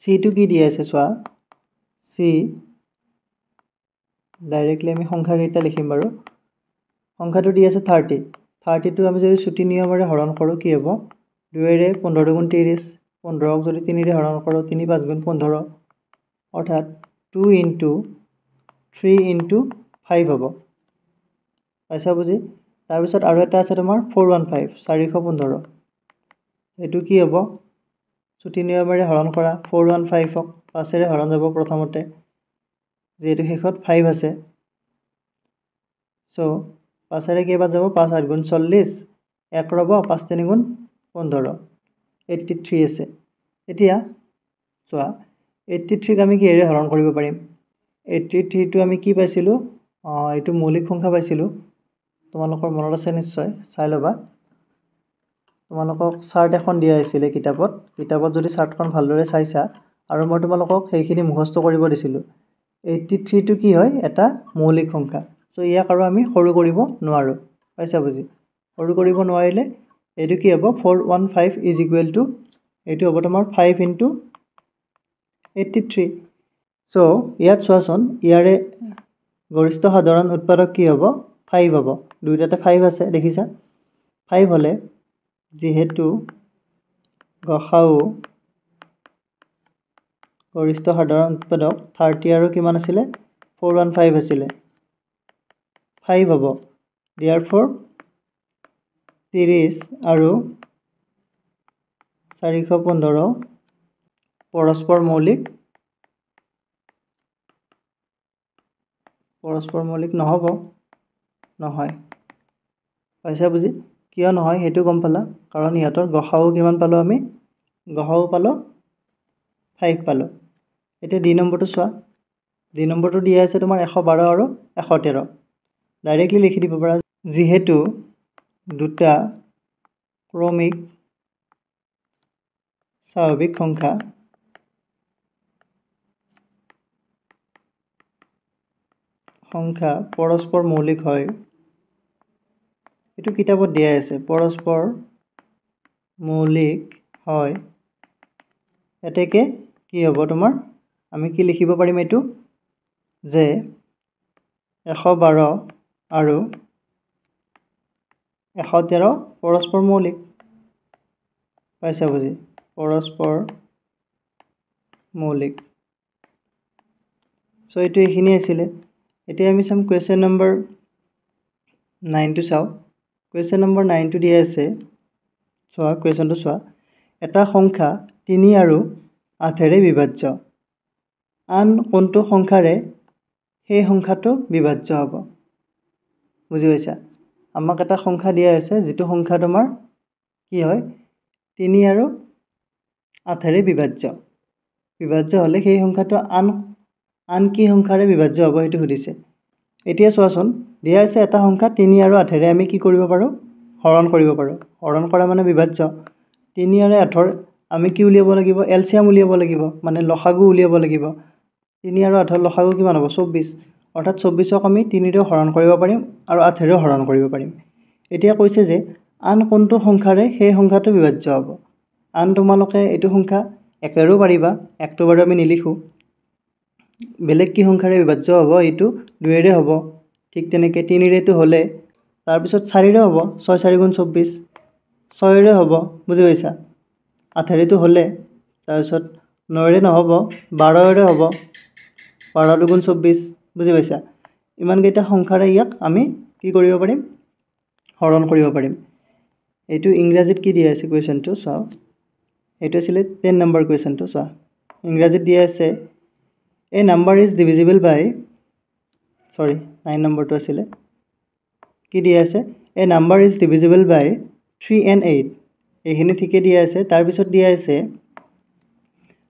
C টো কি দিয়া আছে চোৱা C ডাইৰেক্টলি আমি সংখ্যা কেইটা লিখিম বাৰু সংখ্যাটো দি আছে 30 30 টো আমি যদি ছুটি নিয়মেৰে হৰণ কৰো কি হ'ব 2 ৰে 15 গুণ 30 15 ক যদি 3 ৰে হৰণ কৰো 3 5 গুণ 15 অৰ্থাৎ 2 into 3 into 5 হ'ব পাইছা বুজি তাৰ পিছত আৰু এটা আছে তোমাৰ 415 415 এটো কি হ'ব ছুটি নিয়মেৰে হৰণ কৰা 415 ক 5 ৰে হৰণ যাব প্ৰথমতে যেটো শেষত 5 আছে সো 5 ৰে কেইবাৰ যাব 5 8 গুণ 40 1 ৰব 5 3 গুণ 15 83 আছে এতিয়া চোৱা 83 ক আমি কিহেৰে হৰণ কৰিব পাৰিম 83 টো আমি কি পাইছিলোঁ এইটো মৌলিক সংখ্যা পাইছিলোঁ তোমালোকৰ মনত আছে নিশ্চয় চাই ল'বা তোমালোকক চাৰ্ট এখন দিয়া হৈছিলে কিতাপত যদি চাৰ্টখন ভালদৰে চাইছা আৰু মই তোমালোকক সেইখিনি মুখস্থ কৰিব দিছিলোঁ 83 টো কি হয় এটা মৌলিক সংখ্যা সো ইয়াক আৰু আমি সৰু কৰিব নোৱাৰো পাইছা বুজি সৰু কৰিব নোৱাৰিলে এইটো কি হ'ব 415 ইজ ইকুৱেল টু এইটো হ'ব তোমাৰ 5 ইনটু 83 সো ইয়াত চোৱাচোন ইয়াৰে গৰিষ্ঠ সাধাৰণ উৎপাদক কি হ'ব 5 হ'ব দুইটাতে 5 আছে দেখিছা 5 হলে যেহেতু গসাউ গৰিষ্ঠ সাধাৰণ উৎপাদক 30 আৰু কিমান আছিলে 415 আছিলে 5 হ'ব therefore 30 আৰু 415 পৰস্পৰ মৌলিক নহ'ব নহয় পাইছা বুজি কিয় নহয় হেতু গম পালা কাৰণ ইহঁতৰ গসাউ কিমান পালো আমি গসাউ পালো 5 পালো এতিয়া ডি নম্বৰটো চোৱা ডি নম্বৰটো দিয়া আছে তোমাৰ 112 আৰু 113 ডাইৰেক্টলি লিখি দিব পাৰা যেহেতু দুটা ক্ৰমিক স্বাভাৱিক সংখ্যা পৰস্পৰ মৌলিক হয় এইটো কিতাপত দিয়া আছে পৰস্পৰ মৌলিক হয় এতেকে কি হ'ব তোমাৰ আমি কি লিখিব পাৰিম এইটো যে 112 আৰু 113 পৰস্পৰ মৌলিক পাইছা বুজি পৰস্পৰ মৌলিক সো এইটো এইখিনি আছিলে এতিয়া আমি চাম কোৱেশ্চন নম্বৰ 9 টো চাও কোৱেশ্চন নম্বৰ 9 টো দিয়া আছে চোৱা কোৱেশ্চনটো চোৱা এটা সংখ্যা 3 আৰু 8 ৰে বিভাজ্য আন কোনটো সংখ্যাৰে সেই সংখ্যাটো বিভাজ্য হ'ব বুজি পাইছা আমাক এটা সংখ্যা দিয়া আছে যেটো সংখ্যা তোমাৰ কি হয় 3 আৰু 8 ৰে বিভাজ্য হলে সেই সংখ্যাটো আন কি সংখ্যাৰে বিভাজ্য হ'ব হেতু সুধিছে এতিয়া চোৱাচোন দিয়া আছে এটা সংখ্যা 3 আৰু 8 ৰে আমি কি কৰিব পাৰো হৰণ কৰিব পাৰো হৰণ কৰা মানে বিভাজ্য 3 আৰু 8 আমি কি উলিয়াব লাগিব এলসিয়াম উলিয়াব লাগিব মানে লসাগু উলিয়াব লাগিব 3 আৰু 8 লসাগু কিমান হ'ব 24 অৰ্থাৎ 24ক আমি 3 ৰে হৰণ কৰিব পাৰিম আৰু 8 ৰে হৰণ কৰিব পাৰিম এতিয়া কৈছে যে আন কোনটো সংখ্যাৰে সেই সংখ্যাটো বিভাজ্য হ'ব আন তোমালোকে এইটো সংখ্যা 1 ৰেও পাৰিবা 1 টো বাৰু আমি নিলিখো বেলেগ কি সংখ্যাৰে বিভাজ্য হ'ব এইটো 2 ৰে হ'ব ঠিক তেনেকৈ 3 ৰেটো হলে তাৰ পিছত 4 ৰে হ'ব 6 4 গুণ 24 6 ৰে হ'ব বুজি পাইছা 8 ৰেটো হলে তাৰ পিছত 9 ৰে নহব 12 ৰে হ'ব 12 গুণ 24 বুজি পাইছা ইমান কেইটা সংখ্যাৰে ইয়াক আমি কি কৰিব পাৰিম হৰণ কৰিব পাৰিম এইটো ইংৰাজীত কি দিয়া আছে কোৱেশ্চনটো চাও এইটো আছিল 10 নম্বৰ কোৱেশ্চনটো চোৱা ইংৰাজীত দিয়া আছে A number is divisible by 9 নম্বৰটো আছিল কি দিয়া আছে A number is divisible by 3 and 8 এইখিনি ঠিকে দিয়া আছে তাৰ পিছত দিয়া আছে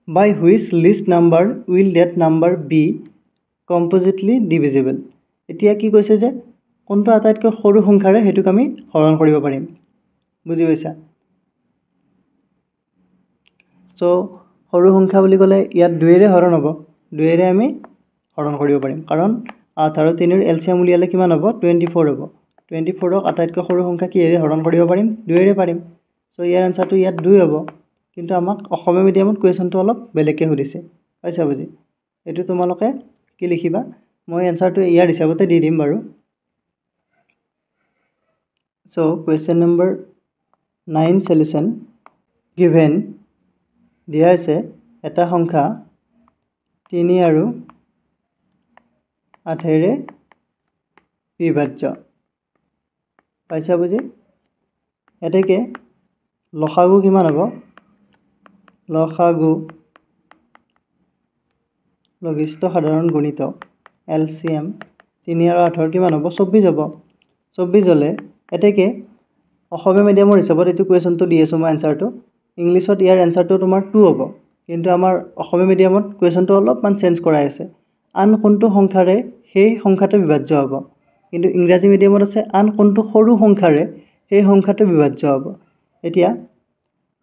by which least number will that number be compositely divisible এতিয়া কি কৈছে যে কোনটো আটাইতকৈ সৰু সংখ্যাৰে হেতুক আমি হৰণ কৰিব পাৰিম বুজি পাইছা সো সৰু সংখ্যা বুলি ক'লে ইয়াত 2 ৰে হৰণ হ'ব 2 ৰে আমি হৰণ কৰিব পাৰিম কাৰণ 8 আৰু 3 ৰ এলসিয়াম উলিয়ালে কিমান হ'ব 24 হ'ব 24ক আটাইতকৈ সৰু সংখ্যা কিহেৰে হৰণ কৰিব পাৰিম 2 ৰে পাৰিম সো ইয়াৰ আনসাৰটো ইয়াত 2 হ'ব কিন্তু আমাক অসমীয়া মিডিয়ামত কোৱেশ্চনটো অলপ বেলেগকৈ সুধিছে পাইছা বুজি এটো তোমালোকে কি লিখিবা মই আনসাৰটো ইয়াৰ হিচাপতে দি দিম বাৰু so question number 9 solution given দিয়া আছে এটা সংখ্যা 3 আৰু 8 ৰে বিভাজ্য পাইছা বুজি এতেকে লসাগু কিমান হ'ব লসাগু লঘিষ্ঠ সাধাৰণ গুণিতক এলসিএম 3 আৰু 8 কিমান হ'ব 24 হ'ব 24 হলে এতেকে অসমীয়া মিডিয়ামৰ হিচাপত এইটো কোৱেশ্চনটো দি আছো মই আনসাৰটো ইংলিছত ইয়াৰ এনসাৰটো তোমাৰ 2 হ'ব কিন্তু আমাৰ অসমীয়া মিডিয়ামত কোৱেশ্চনটো অলপমান চেঞ্জ কৰাই আছে আন কোনটো সংখ্যাৰে সেই সংখ্যাটো বিভাজ্য হ'ব কিন্তু ইংৰাজী মিডিয়ামত আছে আন কোনটো সৰু সংখ্যাৰে সেই সংখ্যাটো বিভাজ্য হ'ব এতিয়া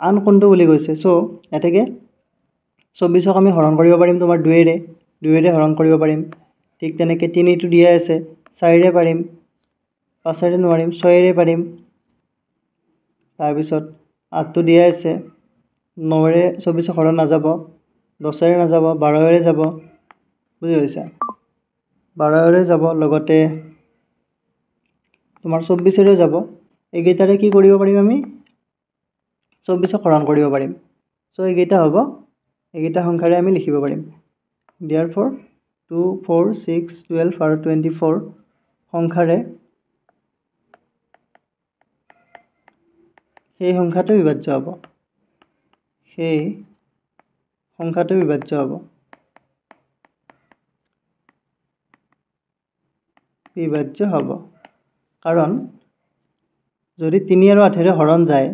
আন কোনটো বুলি কৈছে সো এটাকে 24ক আমি হৰণ কৰিব পাৰিম তোমাৰ 2ৰে হৰণ কৰিব পাৰিম ঠিক তেনেকে 3 টো দিয়া আছে 4ৰে পাৰিম 5ৰে নোৱাৰিম 6ৰে পাৰিম তাৰ পিছত 8 টো দিয়া আছে 9ৰে 24ক হৰণ নাযাব 10ৰে নাযাব 12ৰে যাব বুজি পাইছা 12ৰে যাব লগতে তোমাৰ 24ৰে যাব এইকেইটাৰে কি কৰিব পাৰিম আমি 24ক হৰণ কৰিব পাৰিম সো এইকেইটা হ'ব এইকেইটা সংখ্যাৰে আমি লিখিব পাৰিম therefore 2 4 6 12 আৰু 24 সংখ্যাৰে সেই সংখ্যাটো বিভাজ্য হ'ব সেই সংখ্যাটো বিভাজ্য হ'ব কাৰণ যদি 3 আৰু 8ৰে হৰণ যায়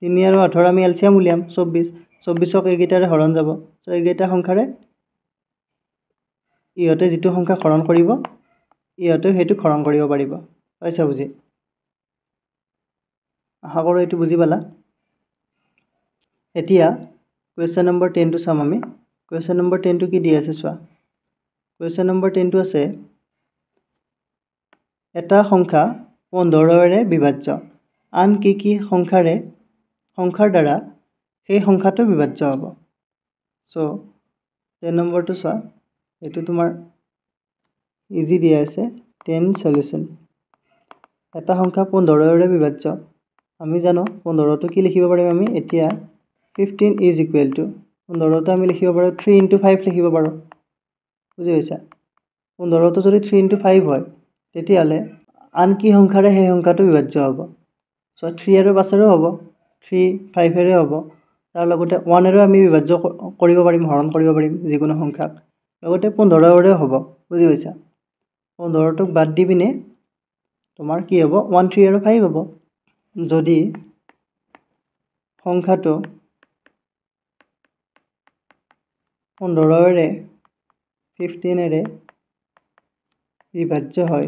3 আৰু 8ৰ আমি এলচিয়াম উলিয়াম 24ক এইকেইটাৰে হৰণ যাব সো এইকেইটা সংখ্যাৰে ইহঁতে যেটো সংখ্যা হৰণ কৰিব ইহঁতে হেতু হৰণ কৰিব পাৰিব পাইছা বুজি আশা কৰো এটো বুজি পালা এতিয়া কোৱেশ্চন নম্বৰ 10 টো চাম আমি কোৱেশ্চন নম্বৰ 10 টো কি দি আছে চোৱা কোৱেশ্চন নম্বৰ 10 টো আছে এটা সংখ্যা 15ৰে বিভাজ্য আন কি সংখ্যাৰ দ্বাৰা সেই সংখ্যাটো বিভাজ্য হ'ব সো 10 নম্বৰটো চোৱা এটো তোমাৰ ইজি দিয়া আছে 10 সলিউশন এটা সংখ্যা 15ৰে বিভাজ্য আমি জানো 15 টো কি লিখিব পাৰিম আমি এতিয়া 15 is equal to 15 টো আমি লিখিব পাৰো 3 into 5 লিখিব পাৰো বুজি পাইছা 15 টো যদি 3 into 5 হয় তেতিয়ালে আন কি সংখ্যাৰে সেই সংখ্যাটো বিভাজ্য হ'ব সো 3 আৰু 5 ৰে হ'ব 3 5 ৰে হ'ব তাৰ লগতে 1 ৰে আমি বিভাজ্য কৰিব পাৰিম হৰণ কৰিব পাৰিম যিকোনো সংখ্যাক লগতে 15 ৰে হ'ব বুজি পাইছা 15 টোক বাদ দি পিনে তোমাৰ কি হ'ব 1 3 আৰু 5 হ'ব যদি সংখ্যাটো 15ৰে 15ৰে বিভাজ্য হয়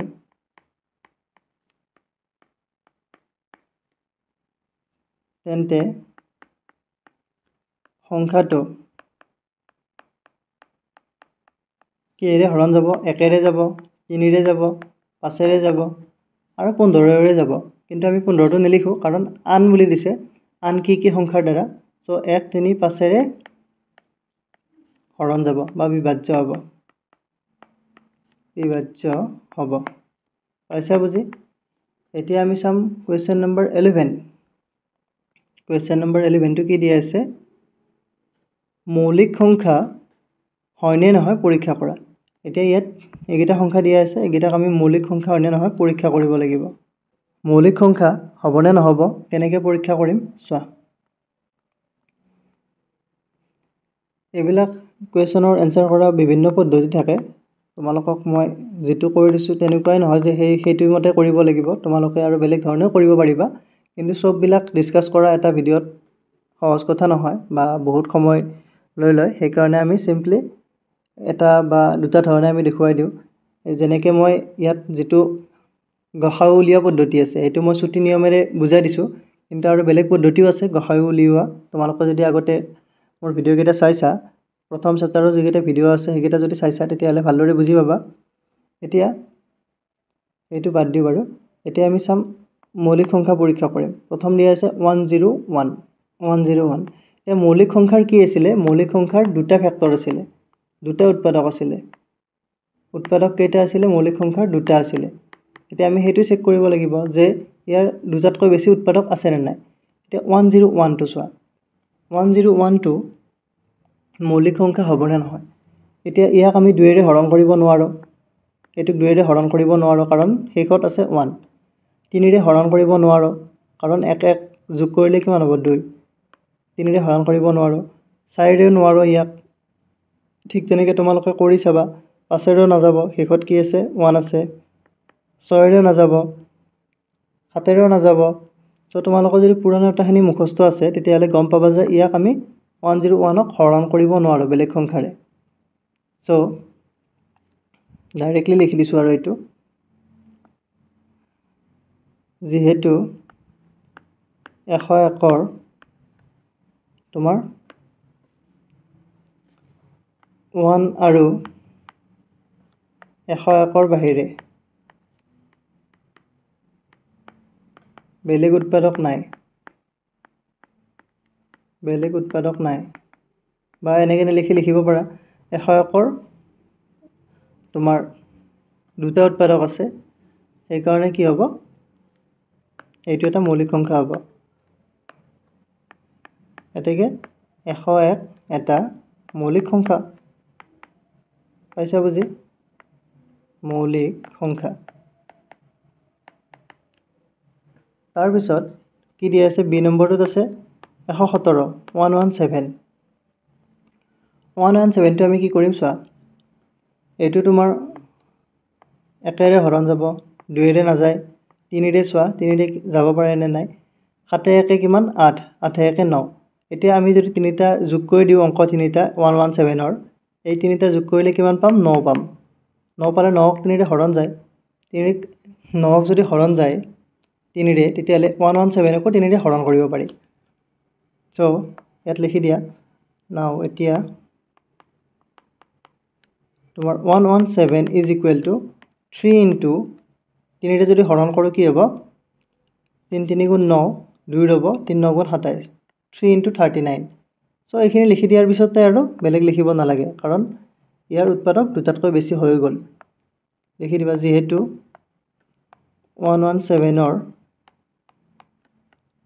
তেন্তে সংখ্যাটো কিৰে হৰণ যাব 1ৰে যাব 3ৰে যাব 5ৰে যাব আৰু 15ৰে যাব কিন্তু আমি 15টো নিলিখো কাৰণ আন বুলি দিছে আন কি সংখ্যাৰ দ্বাৰা সো 1 3 5ৰে হৰণ যাব বা বিভাজ্য হ'ব পাইছা বুজি এতিয়া আমি চাম কোৱেশ্চন নম্বৰ 11 কোৱেশ্চন নম্বৰ 11 টো কি দিয়া আছে মৌলিক সংখ্যা হয়নে নহয় পৰীক্ষা কৰা এতিয়া ইয়াত এইকেইটা সংখ্যা দিয়া আছে এইকেইটাক আমি মৌলিক সংখ্যা হয়নে নহয় পৰীক্ষা কৰিব লাগিব মৌলিক সংখ্যা হ'বনে নহব কেনেকৈ পৰীক্ষা কৰিম চোৱা এইবিলাক কোৱেশ্চনৰ এনসাৰ কৰা বিভিন্ন পদ্ধতি থাকে তোমালোকক মই যেটো কৰি দিছো তেনেকুৱাই নহয় যে সেইটো মতে কৰিব লাগিব তোমালোকে আৰু বেলেগ ধৰণেও কৰিব পাৰিবা কিন্তু সব বিলাক ডিসকাস কৰা এটা ভিডিওত সহজ কথা নহয় বা বহুত সময় লৈ সেই কাৰণে আমি সিম্পলি এটা বা দুটা ধৰণে আমি দেখুৱাই দিও যেনেকৈ মই ইয়াত যেটো গসাউ উলিওৱা পদ্ধতি আছে এটো মই ছুটি নিয়মেৰে বুজাই দিছো কিন্তু আৰু বেলেগ পদ্ধতিও আছে গসাউ উলিওৱা তোমালোকে যদি আগতে মোৰ ভিডিও কেইটা চাইছা প্ৰথম চেপ্টাৰৰ যেকেইটা ভিডিও আছে সেইকেইটা যদি চাইছা তেতিয়ালে ভালদৰে বুজি পাবা এতিয়া এইটো বাদ দিও বাৰু এতিয়া আমি চাম মৌলিক সংখ্যা পৰীক্ষা কৰিম প্ৰথম দিয়া আছে 101 এই মৌলিক সংখ্যাৰ কি আছিল মৌলিক সংখ্যাৰ দুটা ফেক্টৰ আছিল দুটা উৎপাদক আছিল উৎপাদক কেইটা আছিল মৌলিক সংখ্যাৰ দুটা আছিল এতিয়া আমি হেতু চেক কৰিব লাগিব যে ইয়াৰ দুটাতকৈ বেছি উৎপাদক আছে নে নাই এতিয়া 101 টো চোৱা 1012 মৌলিক সংখ্যা হ'ব নে নহয় এতিয়া ইয়াক আমি 2 ৰে হৰণ কৰিব নোৱাৰো এটুক 2 ৰে হৰণ কৰিব নোৱাৰো কাৰণ হেকত আছে 1 3 ৰে হৰণ কৰিব নোৱাৰো কাৰণ 1 1 যোগ কৰিলে কিমান হ'ব 2 3 ৰে হৰণ কৰিব নোৱাৰো 4 ৰে নোৱাৰো ইয়াক ঠিক তেনেকৈ তোমালোকে কৰি চাবা 5 ৰে নাযাব হেকত কি আছে 1 আছে 6 ৰে নাযাব 7 ৰে নাযাব সো তোমালোকৰ যদি পুৰণা ডাটাখিনি মুখস্থ আছে তেতিয়াহ'লে গম পাবা যে ইয়াক আমি 101ক হৰণ কৰিব নোৱাৰোঁ বেলেগ সংখ্যাৰে সো ডাইৰেক্টলি লিখি দিছোঁ আৰু এইটো যিহেতু 101ৰ তোমাৰ 1 আৰু 101ৰ বাহিৰে বেলেগ উৎপাদক নাই বা এনেকৈ লিখিব পাৰা 101ৰ তোমাৰ দুটা উৎপাদক আছে সেইকাৰণে কি হ'ব এইটো এটা মৌলিক সংখ্যা হ'ব এতেকে 101 এটা মৌলিক সংখ্যা পাইছা বুজি মৌলিক সংখ্যা তাৰ পিছত কি দিয়া আছে বি নম্বৰটোত আছে 117 117 টো আমি কি কৰিম চোৱা এইটো তোমাৰ একেৰে হৰণ যাব দুইৰে নাযায় তিনিৰে চোৱা তিনিৰে যাব পাৰে নে নাই 7 একে কিমান 8 8 একে 9 এতিয়া আমি যদি তিনিটা যোগ কৰি দিও অংক তিনিটা 117 ৰ এই তিনিটা যোগ কৰিলে কিমান পাম 9 পাম 9 পালে 9ক তিনিৰে হৰণ যায় 9ক যদি হৰণ যায় তিনিৰে তেতিয়াহ'লে 117কো তিনিৰে হৰণ কৰিব পাৰি সো ইয়াত লিখি দিয়া নাও এতিয়া তোমাৰ 117 is equal to 3 into তিনিৰে যদি হৰণ কৰোঁ কি হ'ব 3 3 গুণ 9 2 হ'ব 3 9 গুণ 27 3 into 39 সো এইখিনি লিখি দিয়াৰ পিছতে আৰু বেলেগ লিখিব নালাগে কাৰণ ইয়াৰ উৎপাদক দুটাতকৈ বেছি হৈ গ'ল লিখি দিবা যিহেতু 117ৰ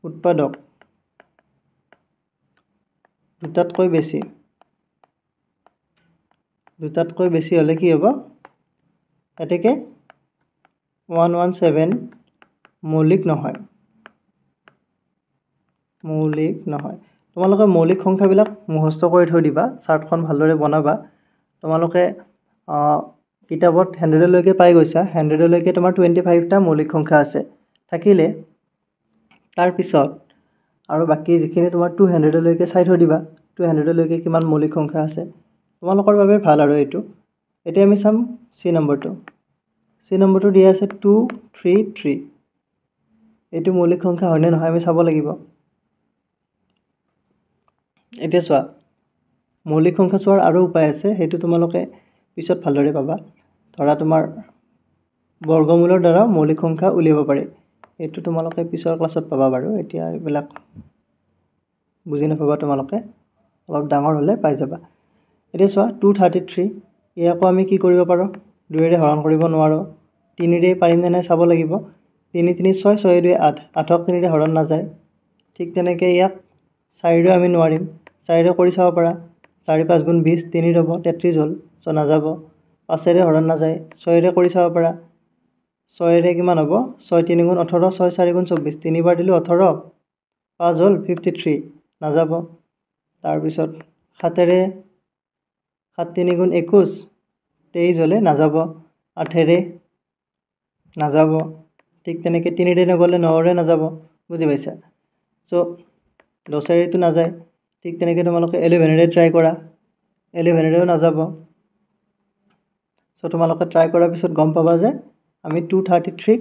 উৎপাদক দুটাতকৈ বেছি হলে কি হ'ব এতেকে 117 মৌলিক নহয় তোমালোকে মৌলিক সংখ্যাবিলাক মুখস্থ কৰি থৈ দিবা চাৰ্টখন ভালদৰে বনাবা তোমালোকে কিতাপত 100 লৈকে পাই গৈছা 100 লৈকে তোমাৰ 25 টা মৌলিক সংখ্যা আছে থাকিলে তাৰ পিছত আৰু বাকি যিখিনি তোমাৰ 200 লৈকে চাই থৈ দিবা 200 লৈকে কিমান মৌলিক সংখ্যা আছে তোমালোকৰ বাবে ভাল আৰু এইটো এতিয়া আমি চাম সি নম্বৰটো দিয়া আছে 233 এইটো মৌলিক সংখ্যা হয়নে নহয় আমি চাব লাগিব এতিয়া চোৱা মৌলিক সংখ্যা চোৱাৰ আৰু উপায় আছে হেতু তোমালোকে পিছত ভালদৰে পাবা ধৰা তোমাৰ বৰ্গমূলৰ দ্বাৰা মৌলিক সংখ্যা উলিয়াব পাৰি এইটো তোমালোকে পিছৰ ক্লাছত পাবা বাৰু এতিয়া এইবিলাক বুজি নাপাবা তোমালোকে অলপ ডাঙৰ হলে পাই যাবা এতিয়া চোৱা 233 ইয়াকো আমি কি কৰিব পাৰো দুইৰে হৰণ কৰিব নোৱাৰো তিনিৰে পাৰিম নে নাই চাব লাগিব 3 3 6 6 2 8 8ক তিনিৰে হৰণ নাযায় ঠিক তেনেকৈ ইয়াক 4ৰে আমি নোৱাৰিম 4ৰে কৰি চাব পাৰা 4 5 গুণ 20 3 হ'ব 33 হ'ল সো নাযাব 5ৰে হৰণ নাযায় 6ৰে কৰি চাব পাৰা 6ৰে কিমান হ'ব 6 3 গুণ 18 6 4 গুণ 24 তিনিবাৰ দিলো 18 5 হ'ল 53 নাযাব তাৰ পিছত 7ৰে 7 3 গুণ 21 23 হলে নাযাব 8ৰে নাযাব ঠিক তেনেকৈ 3ৰে নগলে 9ৰে নাযাব বুজি পাইছা সো 10ৰে তো নাযায় ঠিক তেনেকৈ তোমালোকে 11ৰে ট্ৰাই কৰা 11ৰেও নাযাব সো তোমালোকে ট্ৰাই কৰাৰ পিছত গম পাবা যে আমি 233ক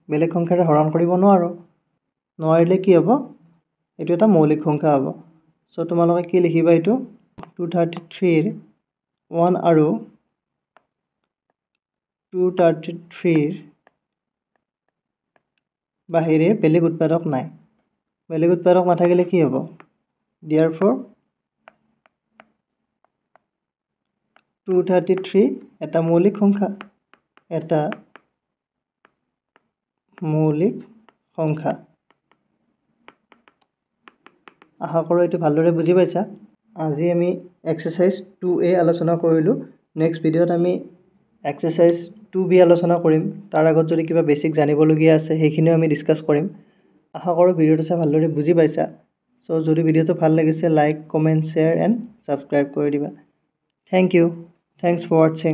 বেলেগ সংখ্যাৰে হৰণ কৰিব নোৱাৰিলে কি হ'ব এইটো এটা মৌলিক সংখ্যা হ'ব সো তোমালোকে কি লিখিবা এইটো 233ৰ 1 আৰু 233ৰ বাহিৰে বেলেগ উৎপাদক নাই বেলেগ উৎপাদক নাথাকিলে কি হ'ব therefore 233 এটা মৌলিক সংখ্যা আশা কৰোঁ এইটো ভালদৰে বুজি পাইছা আজি আমি এক্সাৰসাইজ 2a আলোচনা কৰিলোঁ নেক্সট ভিডিঅ'ত আমি এক্সাৰসাইজ 2b আলোচনা কৰিম তাৰ আগত যদি কিবা বেসিক জানিবলগীয়া আছে সেইখিনিও আমি ডিসকাস কৰিম আশা কৰোঁ ভিডিঅ'টো চাই ভালদৰে বুজি পাইছা সো যদি ভিডিঅ'টো ভাল লাগিছে like comment share and subscribe কৰি দিবা thank you thanks for watching